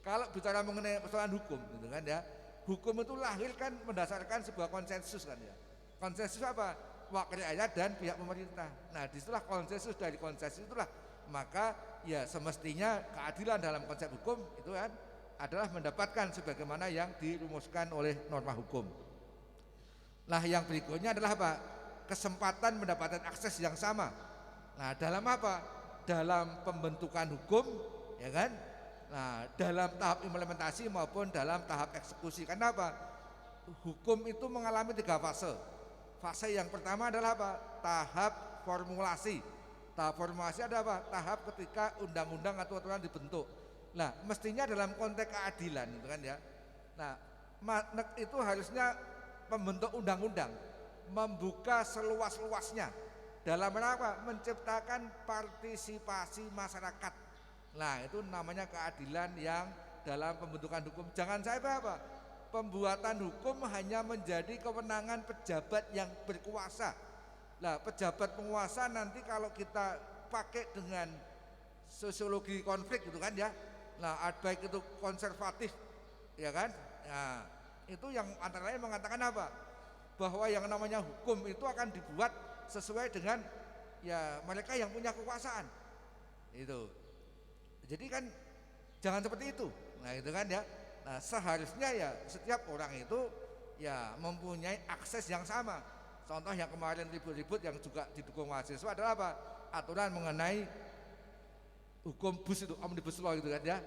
Kalau bicara mengenai persoalan hukum, gitu kan ya. Hukum itu lahir kan berdasarkan sebuah konsensus kan ya. Konsensus apa? Wakil rakyat dan pihak pemerintah. Nah, disitulah konsensus, dari konsensus itulah maka ya semestinya keadilan dalam konsep hukum itu kan adalah mendapatkan sebagaimana yang dirumuskan oleh norma hukum. Nah, yang berikutnya adalah apa? Kesempatan mendapatkan akses yang sama. Nah, dalam apa? Dalam pembentukan hukum, ya kan? Nah, dalam tahap implementasi maupun dalam tahap eksekusi. Karena apa? Hukum itu mengalami 3 fase. Fase yang pertama adalah apa? Tahap formulasi. Tahap formulasi ada apa? Tahap ketika undang-undang atau aturan dibentuk. Nah, mestinya dalam konteks keadilan, gitu kan ya. Nah, itu harusnya pembentuk undang-undang membuka seluas-luasnya dalam apa? Menciptakan partisipasi masyarakat. Nah, itu namanya keadilan yang dalam pembentukan hukum. Jangan sampai apa? Pembuatan hukum hanya menjadi kewenangan pejabat yang berkuasa. Nah, pejabat penguasa nanti kalau kita pakai dengan sosiologi konflik gitu kan ya. Nah, baik itu konservatif ya kan. Nah, itu yang antara lain mengatakan apa? Bahwa yang namanya hukum itu akan dibuat sesuai dengan ya mereka yang punya kekuasaan. Itu. Jadi kan jangan seperti itu. Nah, itu kan ya. Nah, seharusnya ya setiap orang itu ya mempunyai akses yang sama. Contoh yang kemarin ribut-ribut yang juga didukung mahasiswa adalah apa? Aturan mengenai hukum bus itu, omnibus law gitu kan ya.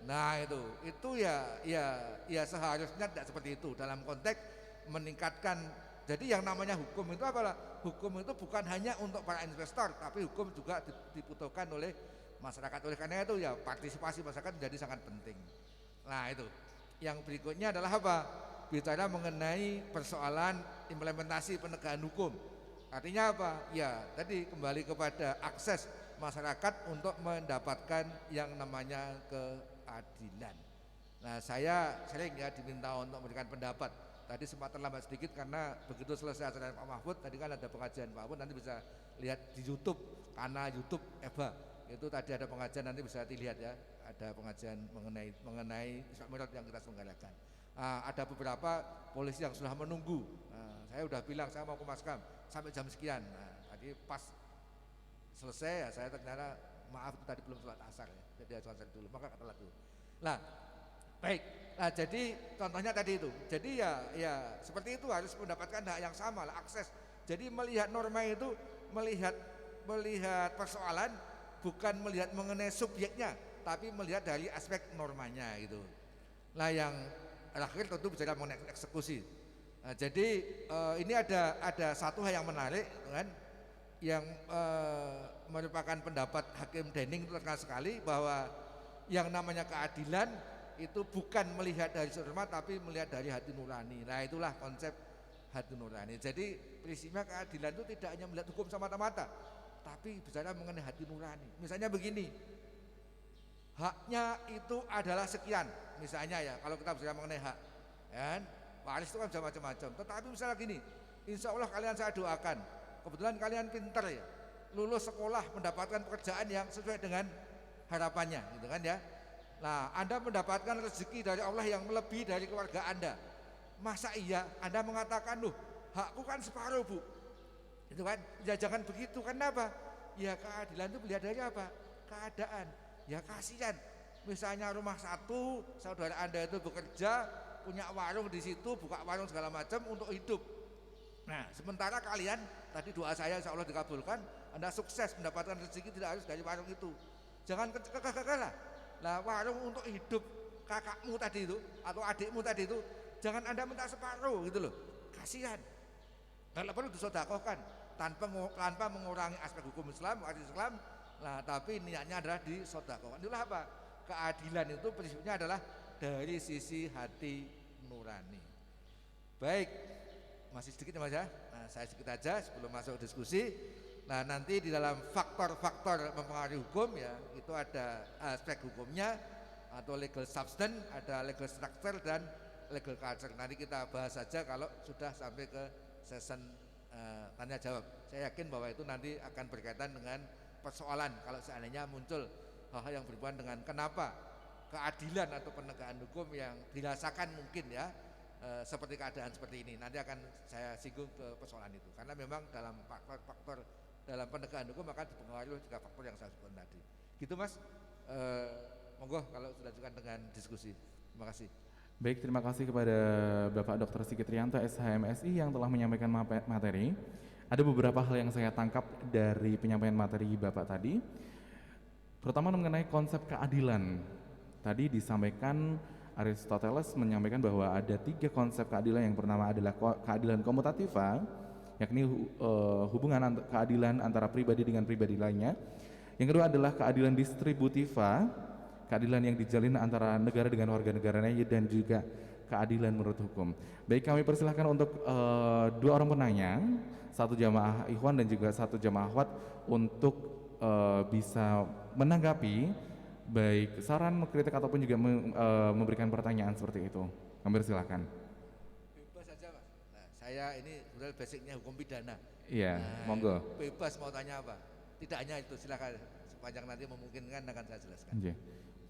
Nah, itu ya seharusnya tidak seperti itu dalam konteks meningkatkan. Jadi yang namanya hukum itu apalah? Hukum itu bukan hanya untuk para investor, tapi hukum juga dibutuhkan oleh masyarakat. Oleh karena itu ya partisipasi masyarakat menjadi sangat penting. Nah, itu. Yang berikutnya adalah apa? Bicara mengenai persoalan implementasi penegakan hukum. Artinya apa? Ya, tadi kembali kepada akses masyarakat untuk mendapatkan yang namanya keadilan. Nah, saya sering ya diminta untuk memberikan pendapat. Tadi sempat terlambat sedikit karena begitu selesai acara Pak Mahfud, tadi kan ada pengajian Pak Mahfud, nanti bisa lihat di YouTube, kanal YouTube EBA. Itu tadi ada pengajian, nanti bisa dilihat ya. Ada pengajian mengenai Isra Mi'raj yang kita selenggarakan. Ada beberapa polisi yang sudah menunggu. Saya udah bilang saya mau ke Maskam sampai jam sekian. Nah, tadi pas selesai ya saya ternyata maaf itu tadi belum sholat asar ya. Jadi sholat asar dulu, maka telat dulu. Nah, baik. Nah, jadi contohnya tadi itu. Jadi ya seperti itu harus mendapatkan hak yang sama lah, akses. Jadi melihat norma itu melihat persoalan bukan melihat mengenai subjeknya, tapi melihat dari aspek normanya gitu. Nah, yang terakhir tentu bicara mengenai eksekusi. Nah, jadi ini ada satu hal yang menarik kan, yang merupakan pendapat Hakim Denning itu terkenal sekali bahwa yang namanya keadilan itu bukan melihat dari norma tapi melihat dari hati nurani. Nah, itulah konsep hati nurani. Jadi prinsipnya keadilan itu tidak hanya melihat hukum semata-mata, tapi bicara mengenai hati nurani. Misalnya begini, haknya itu adalah sekian, misalnya ya, kalau kita bicara mengenai hak, kan, waris itu kan bisa macam-macam. Tetapi misalnya gini, insya Allah kalian saya doakan, kebetulan kalian pintar ya, lulus sekolah mendapatkan pekerjaan yang sesuai dengan harapannya, gitu kan ya. Nah, Anda mendapatkan rezeki dari Allah yang melebihi dari keluarga Anda. Masa iya Anda mengatakan, loh hakku kan separuh Bu, itu kan? Ya jangan begitu, kenapa? Ya keadilan itu melihat dari apa? Keadaan. Ya kasihan. Misalnya rumah satu, saudara Anda itu bekerja, punya warung di situ, buka warung segala macam untuk hidup. Nah, sementara kalian, tadi doa saya insya Allah dikabulkan, Anda sukses mendapatkan rezeki tidak harus dari warung itu. Jangan kekeh-kekeh lah. Nah, warung untuk hidup kakakmu tadi itu atau adikmu tadi itu, jangan Anda minta separuh gitu loh. Kasihan. Kalau perlu disedekahkan tanpa mengurangi aspek hukum Islam, hadis Islam. Nah, tapi niatnya adalah disedekahkan. Itulah apa? Keadilan itu prinsipnya adalah dari sisi hati nurani. Baik, masih sedikit ya Mas ya. Nah, saya sedikit aja sebelum masuk diskusi. Nah, nanti di dalam faktor-faktor mempengaruhi hukum ya, itu ada aspek hukumnya atau legal substance, ada legal structure dan legal culture. Nanti kita bahas saja kalau sudah sampai ke session tanya jawab. Saya yakin bahwa itu nanti akan berkaitan dengan persoalan kalau seandainya muncul hal-hal yang berhubungan dengan kenapa keadilan atau penegakan hukum yang dirasakan mungkin ya seperti keadaan seperti ini. Nanti akan saya singgung ke persoalan itu karena memang dalam faktor-faktor dalam penegakan hukum akan dipengaruhi juga faktor yang saya sebutkan tadi. Gitu Mas. Monggo kalau sudah cukup dengan diskusi. Terima kasih. Baik, terima kasih kepada Bapak Dr. Sigit Rianto SHMSI yang telah menyampaikan materi. Ada beberapa hal yang saya tangkap dari penyampaian materi Bapak tadi, terutama mengenai konsep keadilan. Tadi disampaikan Aristoteles menyampaikan bahwa ada 3 konsep keadilan. Yang pertama adalah keadilan komutativa, yakni hubungan keadilan antara pribadi dengan pribadi lainnya. Yang kedua adalah keadilan distributiva, keadilan yang dijalin antara negara dengan warga negaranya, dan juga keadilan menurut hukum. Baik, kami persilahkan untuk 2 orang penanya, 1 jamaah ikhwan dan juga 1 jamaah akhwat untuk bisa menanggapi baik saran, kritik ataupun juga memberikan pertanyaan seperti itu. Kami persilahkan. Bebas saja Mas. Nah, saya ini sebenarnya basicnya hukum pidana. Iya, Nah, monggo. Bebas mau tanya apa? Tidak hanya itu, silakan sepanjang nanti memungkinkan akan saya jelaskan. Iya.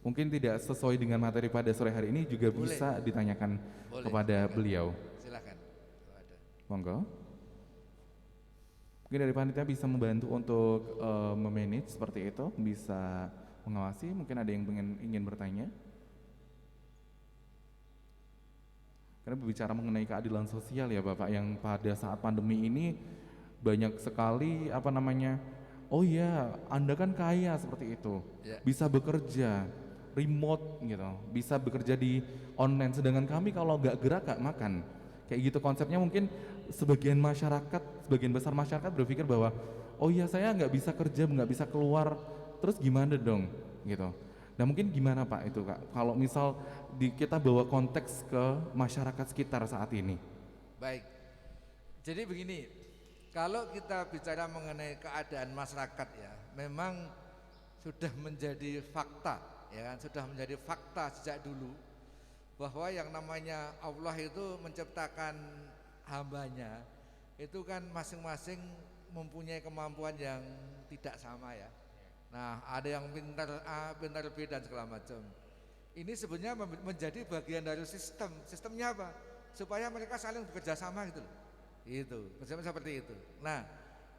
Mungkin tidak sesuai dengan materi pada sore hari ini juga Boleh. bisa ditanyakan kepada silakan. beliau. Silakan. Kalau ada. Monggo. Mungkin dari panitia bisa membantu untuk memanage seperti itu, bisa mengawasi. Mungkin ada yang ingin bertanya. Karena berbicara mengenai keadilan sosial ya Bapak, yang pada saat pandemi ini banyak sekali oh iya Anda kan kaya seperti itu, bisa bekerja remote gitu, bisa bekerja di online, sedangkan kami kalau nggak gerak nggak makan, kayak gitu konsepnya. Mungkin sebagian besar masyarakat berpikir bahwa oh iya saya nggak bisa kerja, nggak bisa keluar, terus gimana dong gitu. Nah mungkin gimana Pak itu Kak, kalau misal kita bawa konteks ke masyarakat sekitar saat ini. Baik, jadi begini, kalau kita bicara mengenai keadaan masyarakat ya, memang sudah menjadi fakta, ya kan, sudah menjadi fakta sejak dulu bahwa yang namanya Allah itu menciptakan hambanya itu kan masing-masing mempunyai kemampuan yang tidak sama ya. Nah, ada yang pintar A, pintar B dan segala macam. Ini sebenarnya menjadi bagian dari sistem. Sistemnya apa? Supaya mereka saling bekerja sama gitu loh. Itu, seperti itu. Nah,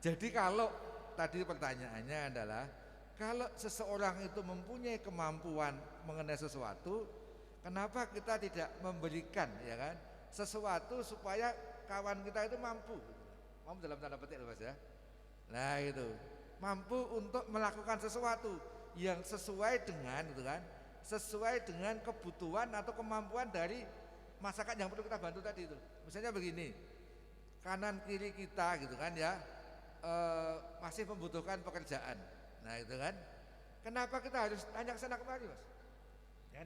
jadi kalau tadi pertanyaannya adalah kalau seseorang itu mempunyai kemampuan mengenai sesuatu, kenapa kita tidak memberikan ya kan sesuatu supaya kawan kita itu mampu dalam tanda petik loh Mas ya. Nah, itu mampu untuk melakukan sesuatu yang sesuai dengan gitu kan, sesuai dengan kebutuhan atau kemampuan dari masyarakat yang perlu kita bantu tadi itu. Misalnya begini, kanan kiri kita gitu kan ya masih membutuhkan pekerjaan. Nah itu kan, kenapa kita harus tanya ke sana kemari Mas?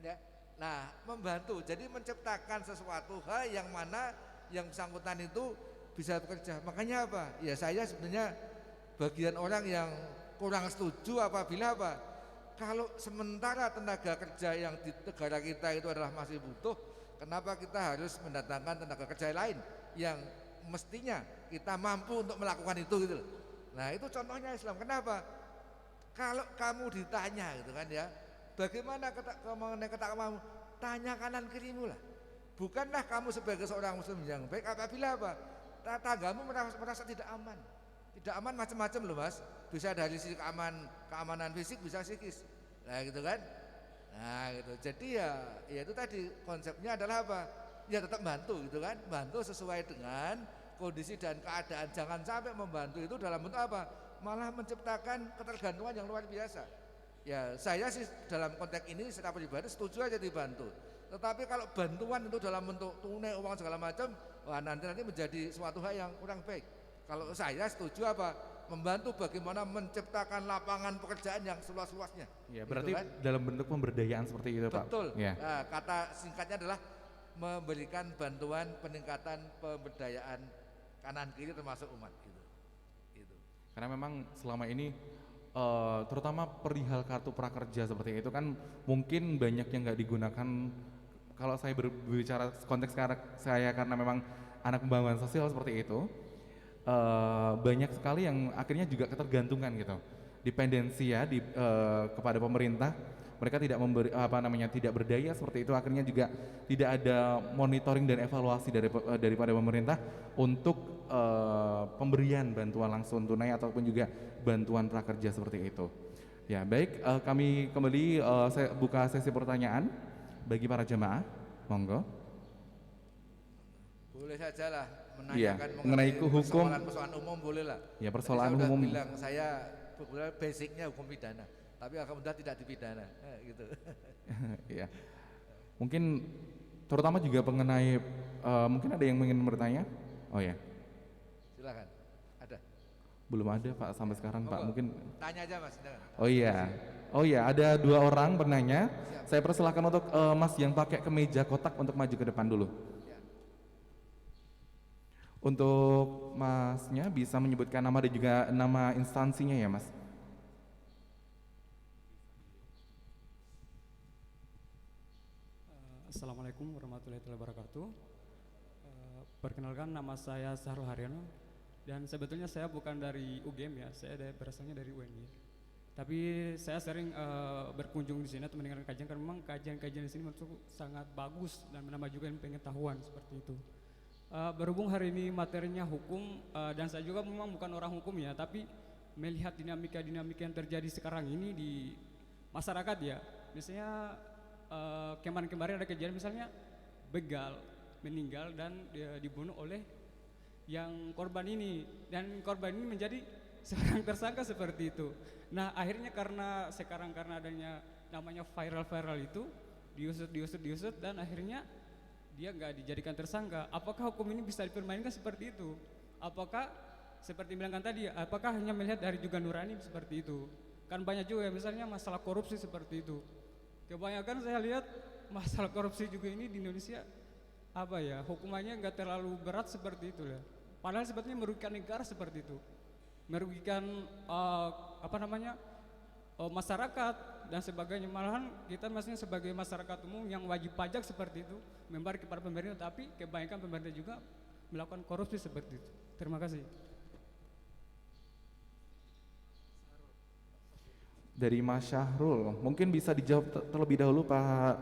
Ya, nah membantu, jadi menciptakan sesuatu hal yang mana yang bersangkutan itu bisa bekerja. Makanya apa? Ya saya sebenarnya bagian orang yang kurang setuju apabila apa? Kalau sementara tenaga kerja yang di negara kita itu adalah masih butuh, kenapa kita harus mendatangkan tenaga kerja lain yang mestinya kita mampu untuk melakukan itu gitu. Nah itu contohnya Islam. Kenapa? Kalau kamu ditanya gitu kan ya, bagaimana mengenai ketakwamu? Tanya kanan kirimu lah. Bukanlah kamu sebagai seorang muslim yang baik apabila apa? Tetanggamu merasa tidak aman. Tidak aman macam-macam loh Mas. Bisa dari sisi keamanan fisik, bisa psikis. Nah gitu kan. Nah gitu. Jadi ya itu tadi konsepnya adalah apa? Ya tetap bantu gitu kan. Bantu sesuai dengan kondisi dan keadaan. Jangan sampai membantu itu dalam bentuk apa? Malah menciptakan ketergantungan yang luar biasa. Ya saya sih dalam konteks ini secara pribadi setuju aja dibantu. Tetapi kalau bantuan itu dalam bentuk tunai uang segala macam, wah nanti menjadi suatu hal yang kurang baik. Kalau saya setuju apa? Membantu bagaimana menciptakan lapangan pekerjaan yang seluas-luasnya. Ya, berarti gitu kan? dalam bentuk pemberdayaan seperti itu, Pak. Betul. Ya. Nah, kata singkatnya adalah memberikan bantuan peningkatan pemberdayaan kanan kiri termasuk umat gitu. Gitu. Karena memang selama ini terutama perihal kartu prakerja seperti itu kan mungkin banyak yang nggak digunakan. Kalau saya berbicara konteks saya karena memang anak pembangunan sosial seperti itu, banyak sekali yang akhirnya juga ketergantungan gitu, dependensi ya kepada pemerintah. Mereka tidak memberi tidak berdaya seperti itu, akhirnya juga tidak ada monitoring dan evaluasi daripada pemerintah untuk pemberian bantuan langsung tunai ataupun juga bantuan prakerja seperti itu. Ya baik, kami kembali saya buka sesi pertanyaan bagi para jemaah, monggo. Boleh saja lah Iya, menanyakan mengenai hukum, persoalan umum boleh lah. Ya persoalan saya umum. Bilang saya basicnya hukum pidana, tapi alhamdulillah tidak dipidana, gitu. Ya, mungkin terutama juga mengenai mungkin ada yang ingin bertanya. Oh ya, silakan. Ada? belum ada Pak sampai sekarang Pak. Mungkin tanya aja Mas. Oh iya, ada 2 orang penanya. Saya persilakan untuk Mas yang pakai kemeja kotak untuk maju ke depan dulu. Untuk Masnya bisa menyebutkan nama dan juga nama instansinya ya Mas. Assalamualaikum warahmatullahi wabarakatuh. Perkenalkan, nama saya Sahrul Haryono dan sebetulnya saya bukan dari UGM ya, saya berasalnya dari UNY. Tapi saya sering berkunjung di sini atau mendengarkan kajian karena memang kajian-kajian di sini menurutku sangat bagus dan menambah juga pengetahuan seperti itu. Berhubung hari ini materinya hukum dan saya juga memang bukan orang hukum ya, tapi melihat dinamika-dinamika yang terjadi sekarang ini di masyarakat ya. Misalnya kemarin-kemarin ada kejadian misalnya begal meninggal dan dibunuh oleh yang korban ini, dan korban ini menjadi seorang tersangka seperti itu. Nah akhirnya karena adanya namanya viral itu diusut dan akhirnya dia nggak dijadikan tersangka. Apakah hukum ini bisa dipermainkan seperti itu? Apakah seperti bilangkan tadi, apakah hanya melihat dari juga nurani seperti itu? Kan banyak juga misalnya masalah korupsi seperti itu. Kebanyakan saya lihat masalah korupsi juga ini di Indonesia apa ya, hukumannya nggak terlalu berat seperti itu ya. Padahal sebetulnya merugikan negara seperti itu, merugikan masyarakat dan sebagainya. Malahan kita maksudnya sebagai masyarakat umum yang wajib pajak seperti itu membayar kepada pemerintah, tapi kebanyakan pemerintah juga melakukan korupsi seperti itu. Terima kasih. Dari Mas Syahrul, mungkin bisa dijawab terlebih dahulu Pak.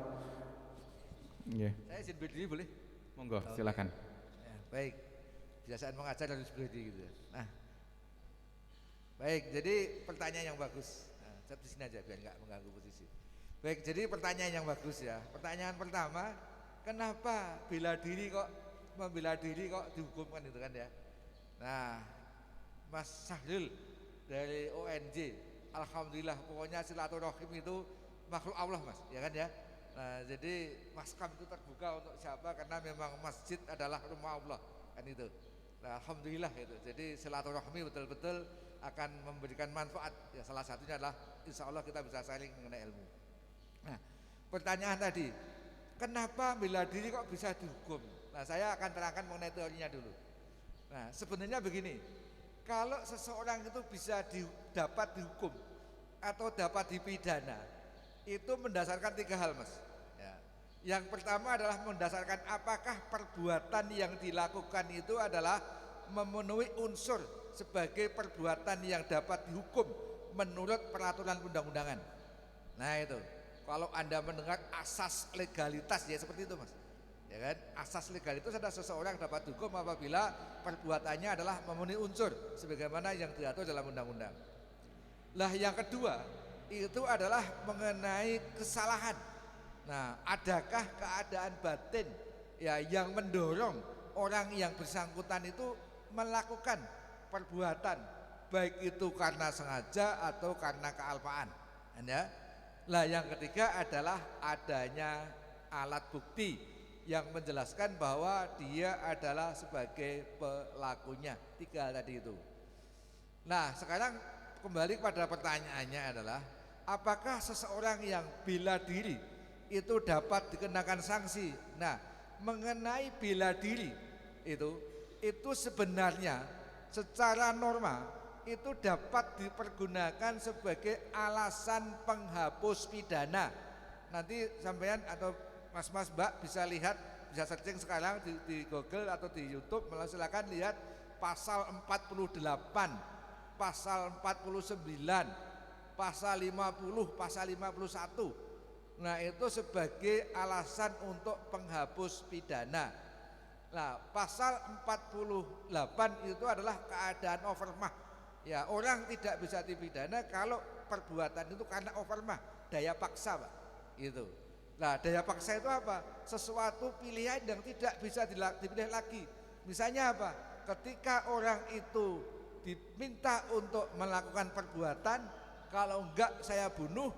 Yeah. Saya izin berdiri boleh? Monggo, silakan. Ya, baik, kebiasaan mengajar harus berdiri gitu. Nah, baik, jadi pertanyaan yang bagus. Nah, saya di sini aja biar nggak mengganggu posisi. Baik, jadi pertanyaan yang bagus ya. Pertanyaan pertama, kenapa membela diri kok dihukumkan itu kan ya? Nah, Mas Syahrul dari ONJ, alhamdulillah pokoknya silaturahim itu makhluk Allah Mas, ya kan ya. Nah, jadi Maskam itu terbuka untuk siapa? Karena memang masjid adalah rumah Allah, kan itu. Nah, alhamdulillah itu. Jadi silaturahmi betul-betul akan memberikan manfaat. Ya, salah satunya adalah insya Allah kita bisa saling mengenai ilmu. Nah, pertanyaan tadi, kenapa bela diri kok bisa dihukum? Nah, saya akan terangkan mengenai teorinya dulu. Nah, sebenarnya begini, kalau seseorang itu bisa dapat dihukum atau dapat dipidana, itu mendasarkan 3 hal Mas ya. Yang pertama adalah mendasarkan apakah perbuatan yang dilakukan itu adalah memenuhi unsur sebagai perbuatan yang dapat dihukum menurut peraturan undang-undangan. Nah itu, kalau Anda mendengar asas legalitas ya seperti itu Mas. Ya kan? Asas legalitas adalah seseorang dapat dihukum apabila perbuatannya adalah memenuhi unsur sebagaimana yang diatur dalam undang-undang. Lah yang kedua itu adalah mengenai kesalahan. Nah, adakah keadaan batin ya yang mendorong orang yang bersangkutan itu melakukan perbuatan baik itu karena sengaja atau karena kealpaan. Ya. Lah yang ketiga adalah adanya alat bukti yang menjelaskan bahwa dia adalah sebagai pelakunya. 3 tadi itu. Nah, sekarang kembali pada pertanyaannya adalah apakah seseorang yang bela diri itu dapat dikenakan sanksi? Nah, mengenai bela diri itu sebenarnya secara norma itu dapat dipergunakan sebagai alasan penghapus pidana. Nanti sampean atau mas-mas mbak bisa lihat, bisa searching sekarang di Google atau di YouTube, silakan lihat pasal 48, pasal 49, pasal 50, pasal 51. Nah itu sebagai alasan untuk penghapus pidana. Nah pasal 48 itu adalah keadaan overmah. Ya orang tidak bisa dipidana kalau perbuatan itu karena overmah, daya paksa Pak. Itu. Nah daya paksa itu apa? Sesuatu pilihan yang tidak bisa dipilih lagi. Misalnya apa? Ketika orang itu diminta untuk melakukan perbuatan, kalau enggak saya bunuh,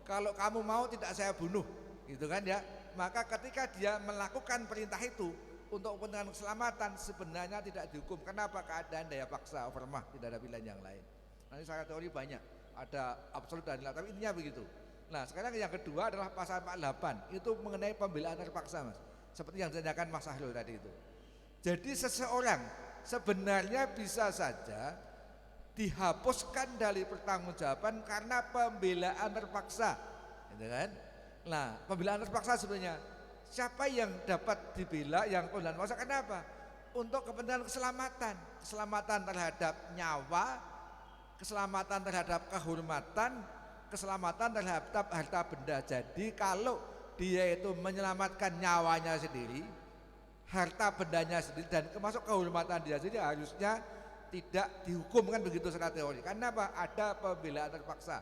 kalau kamu mau tidak saya bunuh, gitu kan ya. Maka ketika dia melakukan perintah itu untuk kepentingan keselamatan, sebenarnya tidak dihukum. Kenapa? Keadaan daya paksa overmah, tidak ada pilihan yang lain. Nanti saya teori banyak, ada absolut dan relatif, tapi intinya begitu. Nah sekarang yang kedua adalah pasal 48, itu mengenai pembelaan terpaksa Mas, seperti yang ditanyakan Mas Sahrul tadi itu. Jadi seseorang sebenarnya bisa saja dihapuskan dari pertanggungjawaban karena pembelaan terpaksa, gitu kan? Nah, pembelaan terpaksa sebenarnya siapa yang dapat dibela yang pembelaan terpaksa? Kenapa? Untuk kepentingan keselamatan, keselamatan terhadap nyawa, keselamatan terhadap kehormatan, keselamatan terhadap harta benda. Jadi kalau dia itu menyelamatkan nyawanya sendiri, harta bendanya sendiri, dan termasuk kehormatan dia sendiri, harusnya tidak dihukum, kan begitu secara teori. Karena apa? Ada pembelaan terpaksa.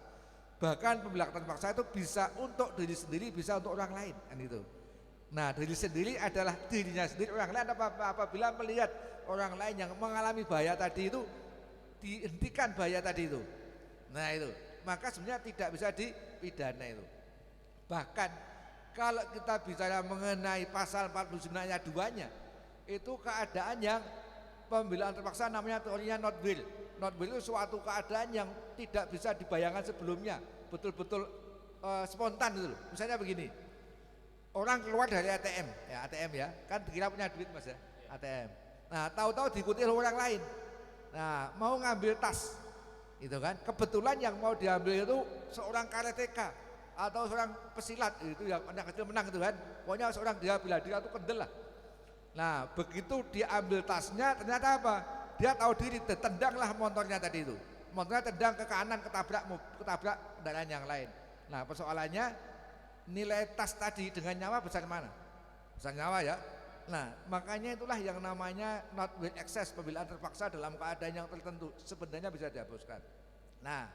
Bahkan pembelaan terpaksa itu bisa untuk diri sendiri, bisa untuk orang lain, kan itu. Nah diri sendiri adalah dirinya sendiri, orang lain apabila melihat orang lain yang mengalami bahaya tadi itu, dihentikan bahaya tadi itu. Nah itu, maka sebenarnya tidak bisa dipidana itu. Bahkan kalau kita bicara mengenai pasal 49 ayat 2-nya, itu keadaan yang pembelaan terpaksa namanya teorinya not will. Not will itu suatu keadaan yang tidak bisa dibayangkan sebelumnya, betul-betul spontan gitu loh. Misalnya begini, orang keluar dari ATM ya, kan kira punya duit Mas ya, ATM. Nah tahu-tahu diikuti oleh orang lain. Nah mau ngambil tas, itu kan, kebetulan yang mau diambil itu seorang karateka atau seorang pesilat, itu yang anak kecil menang itu kan, pokoknya seorang dia bela diri itu kendel lah. Nah begitu diambil tasnya, ternyata apa? Dia tahu diri, tendanglah motornya tadi itu. Motornya tendang ke kanan, ketabrak kendaraan yang lain. Nah persoalannya, nilai tas tadi dengan nyawa besar mana? Besar nyawa ya. Nah makanya itulah yang namanya not with excess, pembelaan terpaksa dalam keadaan yang tertentu sebenarnya bisa dihapuskan. Nah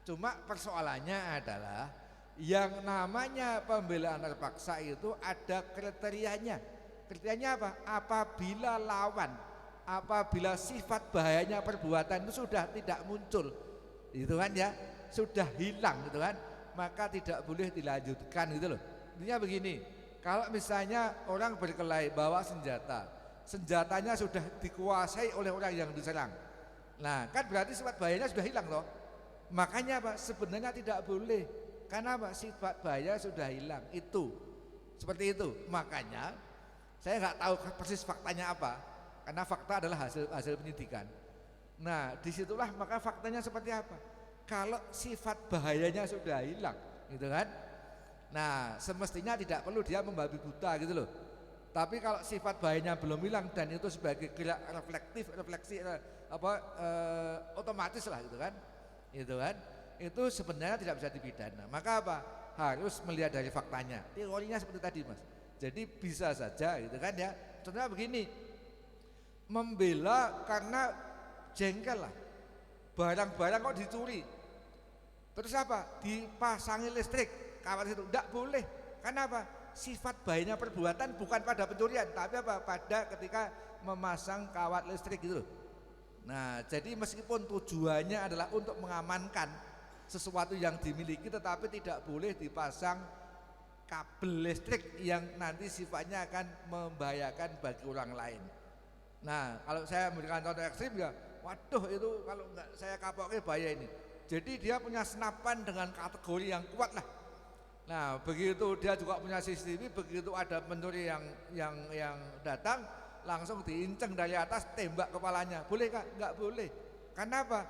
cuma persoalannya adalah yang namanya pembelaan terpaksa itu ada kriterianya. Kriterianya apa? Apabila sifat bahayanya perbuatan itu sudah tidak muncul, gitu kan ya, sudah hilang, gitu kan, maka tidak boleh dilanjutkan, gitu loh. Intinya begini, kalau misalnya orang berkelahi bawa senjatanya sudah dikuasai oleh orang yang diserang, nah kan berarti sifat bahayanya sudah hilang toh. Makanya apa? Sebenarnya tidak boleh. Karena apa? Sifat bahaya sudah hilang. Itu seperti itu. Makanya saya nggak tahu persis faktanya apa, karena fakta adalah hasil penyidikan. Nah disitulah maka faktanya seperti apa. Kalau sifat bahayanya sudah hilang, gitu kan. Nah semestinya tidak perlu dia membabi buta, gitu loh. Tapi kalau sifat bahayanya belum hilang dan itu sebagai gerak refleksi otomatis lah, gitu kan. itu sebenarnya tidak bisa dipidana. Maka apa? Harus melihat dari faktanya. Teorinya seperti tadi Mas. Jadi bisa saja gitu kan ya. Contohnya begini, membela karena jengkel lah, barang-barang kok dicuri, terus apa? Dipasangi listrik, kawat itu tidak boleh. Karena apa? Sifat bahayanya perbuatan bukan pada pencurian, tapi apa? Pada ketika memasang kawat listrik gitu loh. Nah, jadi meskipun tujuannya adalah untuk mengamankan sesuatu yang dimiliki, tetapi tidak boleh dipasang kabel listrik yang nanti sifatnya akan membahayakan bagi orang lain. Nah, kalau saya memberikan contoh ekstrim ya, waduh itu kalau enggak saya kapoknya bahaya ini. Jadi dia punya senapan dengan kategori yang kuat lah. Nah, begitu dia juga punya CCTV, begitu ada pencuri yang datang, langsung diinceng dari atas, tembak kepalanya. Boleh Kak? Enggak boleh. Karena apa?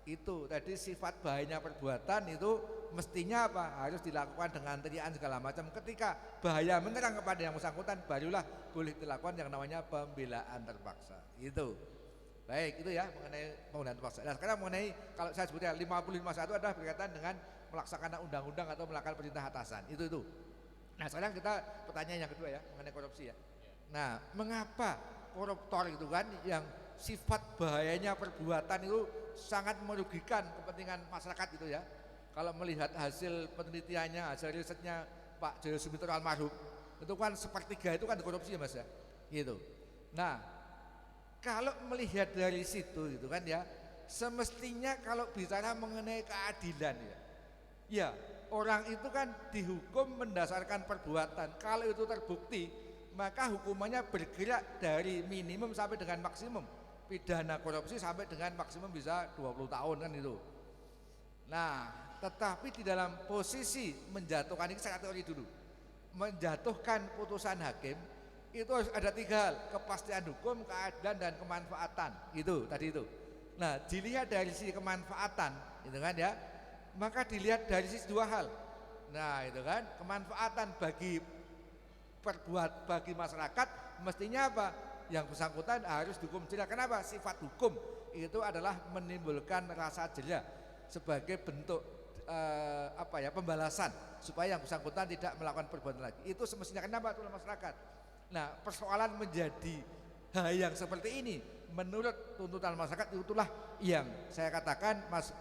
Itu tadi sifat bahayanya perbuatan itu mestinya apa? Harus dilakukan dengan teriakan segala macam. Ketika bahaya menyerang kepada yang bersangkutan, barulah boleh dilakukan yang namanya pembelaan terpaksa. Itu. Baik, itu ya mengenai penggunaan terpaksa. Nah, sekarang mengenai kalau saya sebutnya 5051 adalah berkaitan dengan melaksanakan undang-undang atau melakukan perintah atasan. Itu. Nah, sekarang kita pertanyaan yang kedua ya, mengenai korupsi ya. Nah, mengapa koruptor itu kan yang sifat bahayanya perbuatan itu sangat merugikan kepentingan masyarakat itu ya. Kalau melihat hasil penelitiannya, hasil risetnya Pak Joyo Sumitro almarhum, itu kan sepertiga itu kan korupsi ya Mas ya. Gitu. Nah, kalau melihat dari situ gitu kan ya, semestinya kalau bicara mengenai keadilan ya, orang itu kan dihukum berdasarkan perbuatan. Kalau itu terbukti, maka hukumannya bergerak dari minimum sampai dengan maksimum. Pidana korupsi sampai dengan maksimum bisa 20 tahun kan itu. Nah, tetapi di dalam posisi menjatuhkan, ini secara teori dulu, menjatuhkan putusan hakim itu harus ada 3 hal: kepastian hukum, keadilan, dan kemanfaatan. Itu tadi itu. Nah, dilihat dari sisi kemanfaatan, gitu kan ya, maka dilihat dari sisi 2 hal. Nah, itu kan kemanfaatan bagi masyarakat mestinya apa? Yang bersangkutan harus dihukum jera. Kenapa? Sifat hukum itu adalah menimbulkan rasa jera sebagai bentuk pembalasan supaya yang bersangkutan tidak melakukan perbuatan lagi. Itu semestinya. Kenapa? Itu masyarakat. Nah, persoalan menjadi hal yang seperti ini menurut tuntutan masyarakat, itulah yang saya katakan Mas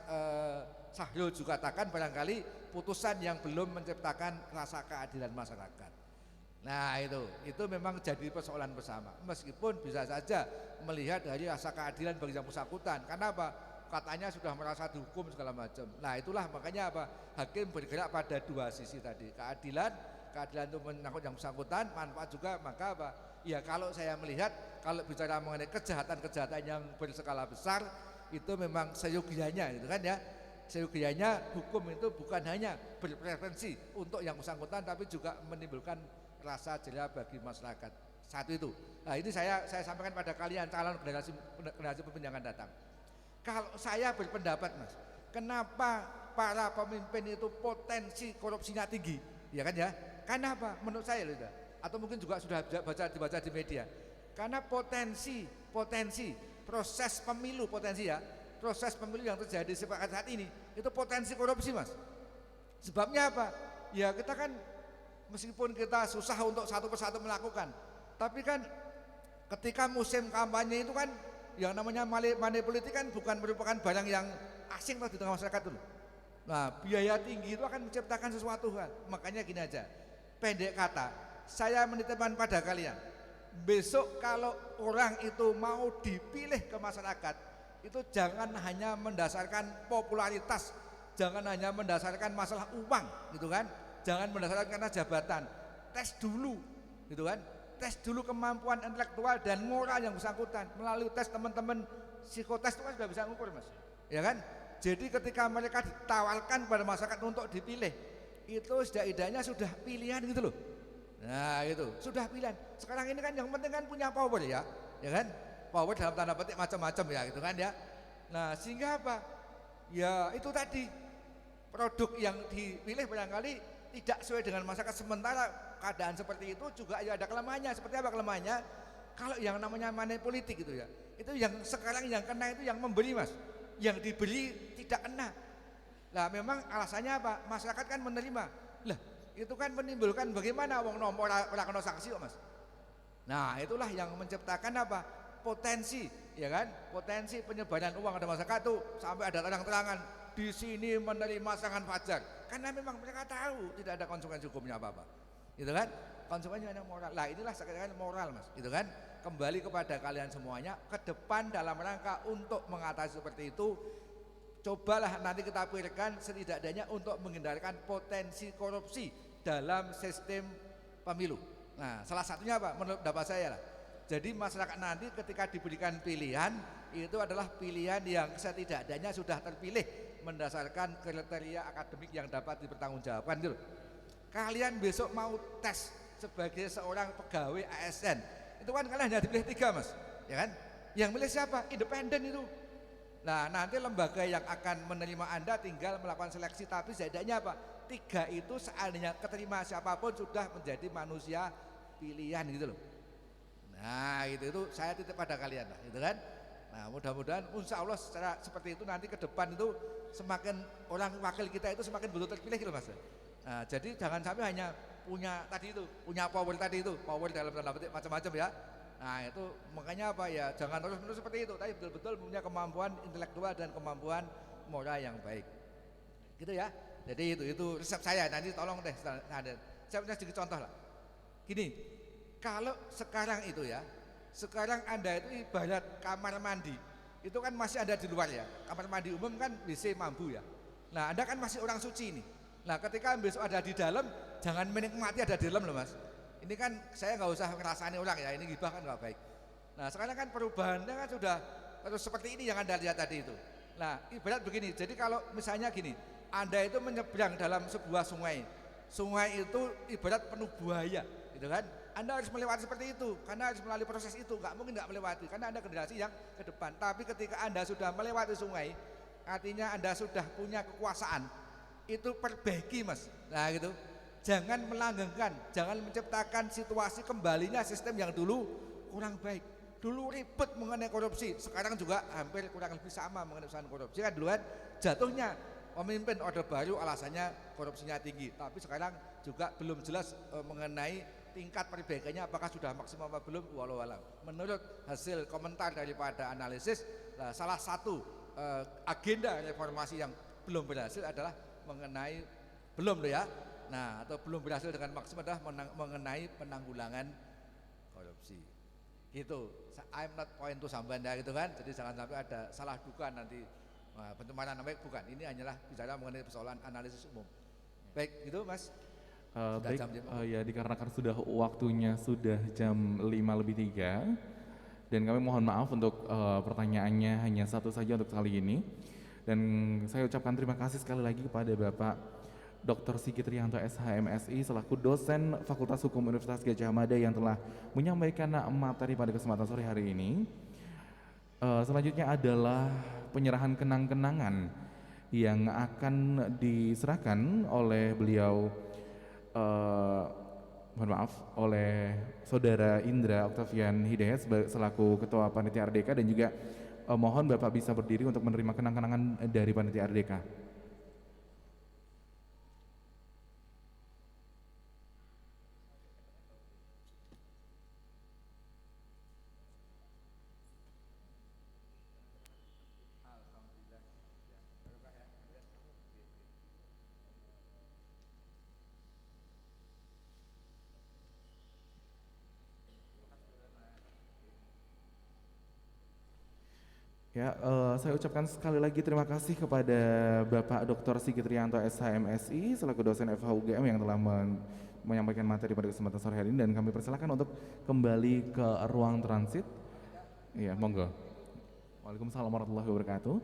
Sahrul juga katakan barangkali putusan yang belum menciptakan rasa keadilan masyarakat. Nah, itu memang jadi persoalan bersama. Meskipun bisa saja melihat dari rasa keadilan bagi yang bersangkutan. Karena apa? Katanya sudah merasa dihukum segala macam. Nah, itulah makanya apa? Hakim bergerak pada 2 sisi tadi. Keadilan itu menyangkut yang bersangkutan, manfaat juga. Maka apa? Ya, kalau saya melihat kalau bicara mengenai kejahatan-kejahatan yang berskala besar, itu memang seyogianya gitu kan ya. Seyogianya hukum itu bukan hanya berpreferensi untuk yang bersangkutan, tapi juga menimbulkan rasa jera bagi masyarakat. Satu itu. Nah, ini saya sampaikan pada kalian calon generasi pemimpin yang akan datang. Kalau saya berpendapat Mas, kenapa para pemimpin itu potensi korupsinya tinggi? Ya kan ya? Kenapa? Menurut saya loh, atau mungkin juga sudah dibaca di media. Karena potensi proses pemilu proses pemilu yang terjadi saat ini itu potensi korupsi Mas. Sebabnya apa? Ya kita kan meskipun kita susah untuk satu persatu melakukan, tapi kan ketika musim kampanye itu kan yang namanya money politik kan bukan merupakan barang yang asing di tengah masyarakat dulu. Nah, biaya tinggi itu akan menciptakan sesuatu hal. Makanya gini aja, pendek kata, saya menitipkan pada kalian, besok kalau orang itu mau dipilih ke masyarakat, itu jangan hanya mendasarkan popularitas, jangan hanya mendasarkan masalah uang gitu kan, jangan mendasarkan karena jabatan. Tes dulu gitu kan, tes dulu kemampuan intelektual dan moral yang bersangkutan. Melalui tes teman-teman psikotes itu kan sudah bisa ngukur Mas, ya kan. Jadi ketika mereka ditawarkan pada masyarakat untuk dipilih, itu setidaknya sudah pilihan gitu loh. Nah itu sudah pilihan. Sekarang ini kan yang penting kan punya power ya kan. Power dalam tanda petik macam-macam ya gitu kan ya. Nah sehingga apa? Ya itu tadi, produk yang dipilih barangkali tidak sesuai dengan masyarakat. Sementara keadaan seperti itu juga ya ada kelemahannya. Seperti apa kelemahannya? Kalau yang namanya money politik gitu ya, itu yang sekarang yang kena itu yang memberi Mas, yang diberi tidak kena. Lah memang alasannya apa? Masyarakat kan menerima. Lah itu kan menimbulkan bagaimana wong nomor ora kena sanksi kok Mas. Nah, itulah yang menciptakan apa? Potensi, ya kan? Potensi penyebaran uang ada masyarakat tuh sampai ada terang-terangan di sini menerima serangan fajar. Karena memang mereka tahu tidak ada konsekuensi hukumnya apa-apa. Gitu kan? Konsekuensinya hanya moral. Lah inilah sekarang moral Mas, gitu kan? Kembali kepada kalian semuanya ke depan dalam rangka untuk mengatasi seperti itu. Cobalah nanti kita pikirkan setidaknya untuk menghindarkan potensi korupsi dalam sistem pemilu. Nah, salah satunya apa? Menurut pendapat saya lah. Jadi masyarakat nanti ketika diberikan pilihan itu adalah pilihan yang setidaknya sudah terpilih mendasarkan kriteria akademik yang dapat dipertanggungjawabkan gitu. Kalian besok mau tes sebagai seorang pegawai ASN, itu kan kalian hanya dipilih 3 Mas, ya kan? Yang milih siapa? Independen itu. Nah, nanti lembaga yang akan menerima Anda tinggal melakukan seleksi, tapi setidaknya apa? 3 itu seandainya keterima siapapun sudah menjadi manusia pilihan gitu loh. Nah itu saya titip pada kalian lah, gitu kan. Nah mudah-mudahan insya Allah secara seperti itu nanti ke depan itu semakin orang wakil kita itu semakin betul terpilih gitu Mas. Nah jadi jangan sampai hanya punya tadi itu, punya power tadi itu, power dalam tanda petik macam-macam ya. Nah itu makanya apa ya, jangan terus-menerus seperti itu, tapi betul-betul punya kemampuan intelektual dan kemampuan moral yang baik. Gitu ya. Jadi itu resep saya, nanti tolong deh saya punya sedikit contoh lah. Gini, kalau sekarang itu ya, sekarang Anda itu ibarat kamar mandi, itu kan masih ada di luar ya. Kamar mandi umum kan WC mambu ya. Nah Anda kan masih orang suci ini. Nah ketika besok ada di dalam, jangan menikmati ada di dalam loh Mas. Ini kan saya nggak usah ngerasani orang ya, ini gibah kan nggak baik. Nah sekarang kan perubahannya kan sudah terus seperti ini yang Anda lihat tadi itu. Nah ibarat begini, jadi kalau misalnya gini, Anda itu menyeberang dalam sebuah sungai. Sungai itu ibarat penuh buaya, gitu kan? Anda harus melewati seperti itu, karena harus melalui proses itu. Nggak mungkin nggak melewati, karena Anda generasi yang ke depan. Tapi ketika Anda sudah melewati sungai, artinya Anda sudah punya kekuasaan. Itu perbaiki Mas. Nah gitu. Jangan melanggengkan, jangan menciptakan situasi kembalinya sistem yang dulu kurang baik. Dulu ribet mengenai korupsi, sekarang juga hampir kurang lebih sama mengenai urusan korupsi kan dulu kan jatuhnya pemimpin Orde Baru alasannya korupsinya tinggi, tapi sekarang juga belum jelas mengenai tingkat perbaikannya apakah sudah maksimal atau belum, walau alam. Menurut hasil komentar daripada analisis, salah satu agenda reformasi yang belum berhasil adalah mengenai belum loh ya. Nah, atau belum berhasil dengan maksimal adalah mengenai penanggulangan korupsi. Gitu. I'm not point to Sambanda gitu kan. Jadi jangan sampai ada salah duga nanti pencemaran nama baik, bukan. Ini hanyalah bicara mengenai persoalan analisis umum. Baik, gitu Mas. Baik, ya dikarenakan sudah waktunya sudah jam 5:03 dan kami mohon maaf untuk pertanyaannya hanya satu saja untuk kali ini. Dan saya ucapkan terima kasih sekali lagi kepada Bapak Dr. Sigit Rianto SHMSI selaku dosen Fakultas Hukum Universitas Gadjah Mada yang telah menyampaikan materi pada kesempatan sore hari ini. Selanjutnya adalah penyerahan kenang-kenangan yang akan diserahkan oleh beliau, mohon maaf, oleh Saudara Indra Octavian Hidayat selaku Ketua Panitia Ardeka, dan juga mohon Bapak bisa berdiri untuk menerima kenang-kenangan dari Panitia Ardeka. Ya, saya ucapkan sekali lagi terima kasih kepada Bapak Dr. Sigit Rianto SHMSI selaku dosen FH UGM yang telah menyampaikan materi pada kesempatan sore hari ini, dan kami persilakan untuk kembali ke ruang transit. Iya, monggo. Waalaikumsalam warahmatullahi wabarakatuh.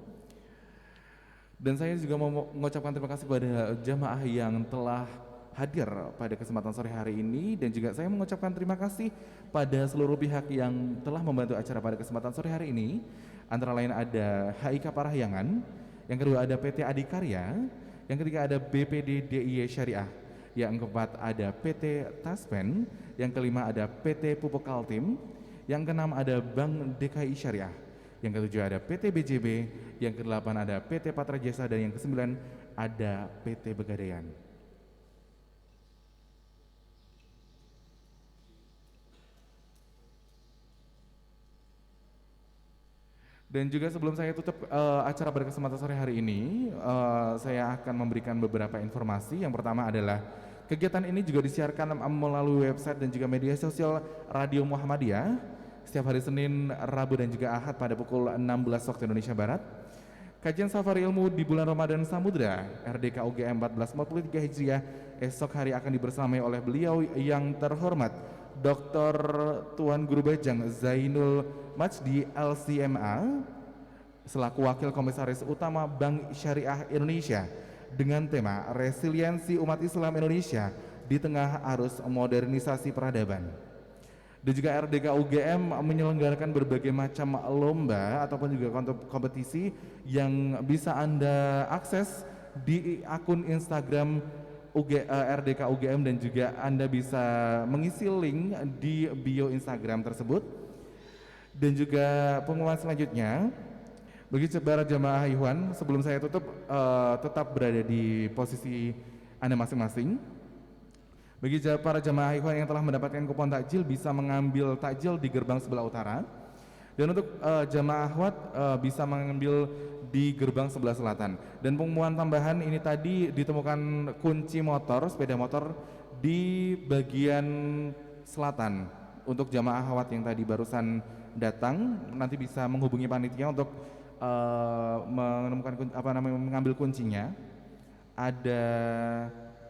Dan saya juga mau mengucapkan terima kasih kepada jamaah yang telah hadir pada kesempatan sore hari ini, dan juga saya mengucapkan terima kasih pada seluruh pihak yang telah membantu acara pada kesempatan sore hari ini. Antara lain ada HIK Parahyangan, yang kedua ada PT Adikarya, yang ketiga ada BPD DIY Syariah, yang keempat ada PT Taspen, yang kelima ada PT Pupuk Kaltim, yang keenam ada Bank DKI Syariah, yang ketujuh ada PT BJB, yang kedelapan ada PT Patra Jasa, dan yang kesembilan ada PT Pegadaian. Dan juga sebelum saya tutup acara pada kesempatan sore hari ini, saya akan memberikan beberapa informasi. Yang pertama adalah kegiatan ini juga disiarkan melalui website dan juga media sosial Radio Muhammadiyah setiap hari Senin, Rabu dan juga Ahad pada pukul 16 waktu Indonesia Barat. Kajian Safari Ilmu di bulan Ramadan Samudra RDK UGM 1443 Hijriah esok hari akan dibersamai oleh beliau yang terhormat Dr. Tuan Guru Bajang Zainul Majdi LCMA selaku Wakil Komisaris Utama Bank Syariah Indonesia dengan tema Resiliensi Umat Islam Indonesia di Tengah Arus Modernisasi Peradaban. Dan juga RDK UGM menyelenggarakan berbagai macam lomba ataupun juga kompetisi yang bisa Anda akses di akun Instagram RDK UGM dan juga Anda bisa mengisi link di bio Instagram tersebut. Dan juga pengumuman selanjutnya bagi para jamaah Ikhwan, sebelum saya tutup tetap berada di posisi Anda masing-masing. Bagi para jamaah Ikhwan yang telah mendapatkan kupon takjil bisa mengambil takjil di gerbang sebelah utara. Dan untuk jamaah akhwat bisa mengambil di gerbang sebelah selatan. Dan pengumuman tambahan ini tadi ditemukan kunci motor, sepeda motor di bagian selatan. Untuk jamaah akhwat yang tadi barusan datang, nanti bisa menghubungi panitia untuk menemukan mengambil kuncinya. Ada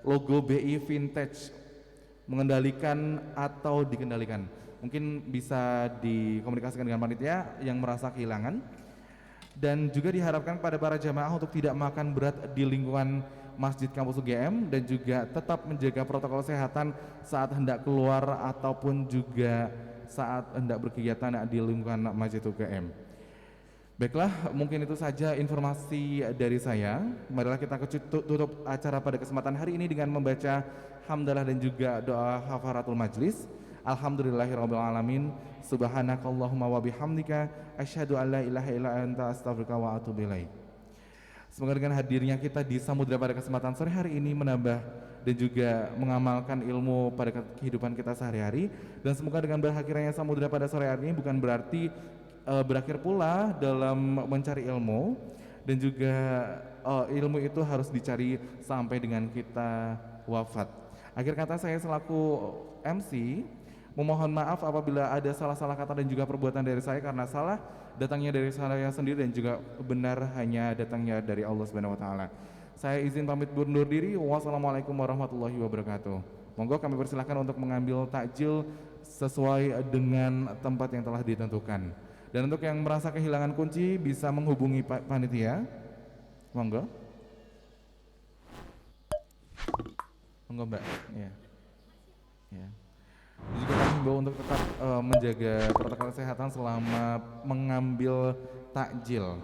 logo BI Vintage, mengendalikan atau dikendalikan. Mungkin bisa dikomunikasikan dengan panitia yang merasa kehilangan. Dan juga diharapkan kepada para jamaah untuk tidak makan berat di lingkungan Masjid Kampus UGM dan juga tetap menjaga protokol kesehatan saat hendak keluar ataupun juga saat hendak berkegiatan di lingkungan Masjid UGM. Baiklah, mungkin itu saja informasi dari saya. Marilah kita tutup acara pada kesempatan hari ini dengan membaca hamdalah dan juga doa hafaratul majlis. Alhamdulillahirabbil alamin. Subhanakallahumma wa bihamdika asyhadu an la ilaha illa anta astaghfiruka wa atubu ilaik. Semoga dengan hadirnya kita di Samudra pada kesempatan sore hari ini menambah dan juga mengamalkan ilmu pada kehidupan kita sehari-hari, dan semoga dengan berakhirnya Samudra pada sore hari ini bukan berarti berakhir pula dalam mencari ilmu, dan juga ilmu itu harus dicari sampai dengan kita wafat. Akhir kata saya selaku MC memohon maaf apabila ada salah-salah kata dan juga perbuatan dari saya, karena salah datangnya dari saya sendiri dan juga benar hanya datangnya dari Allah Subhanahu wa taala. Saya izin pamit undur diri. Wassalamualaikum warahmatullahi wabarakatuh. Monggo kami persilahkan untuk mengambil takjil sesuai dengan tempat yang telah ditentukan. Dan untuk yang merasa kehilangan kunci bisa menghubungi panitia. Monggo. Monggo Mbak. Ya. Ya. Juga kami himbau untuk tetap menjaga protokol kesehatan selama mengambil takjil.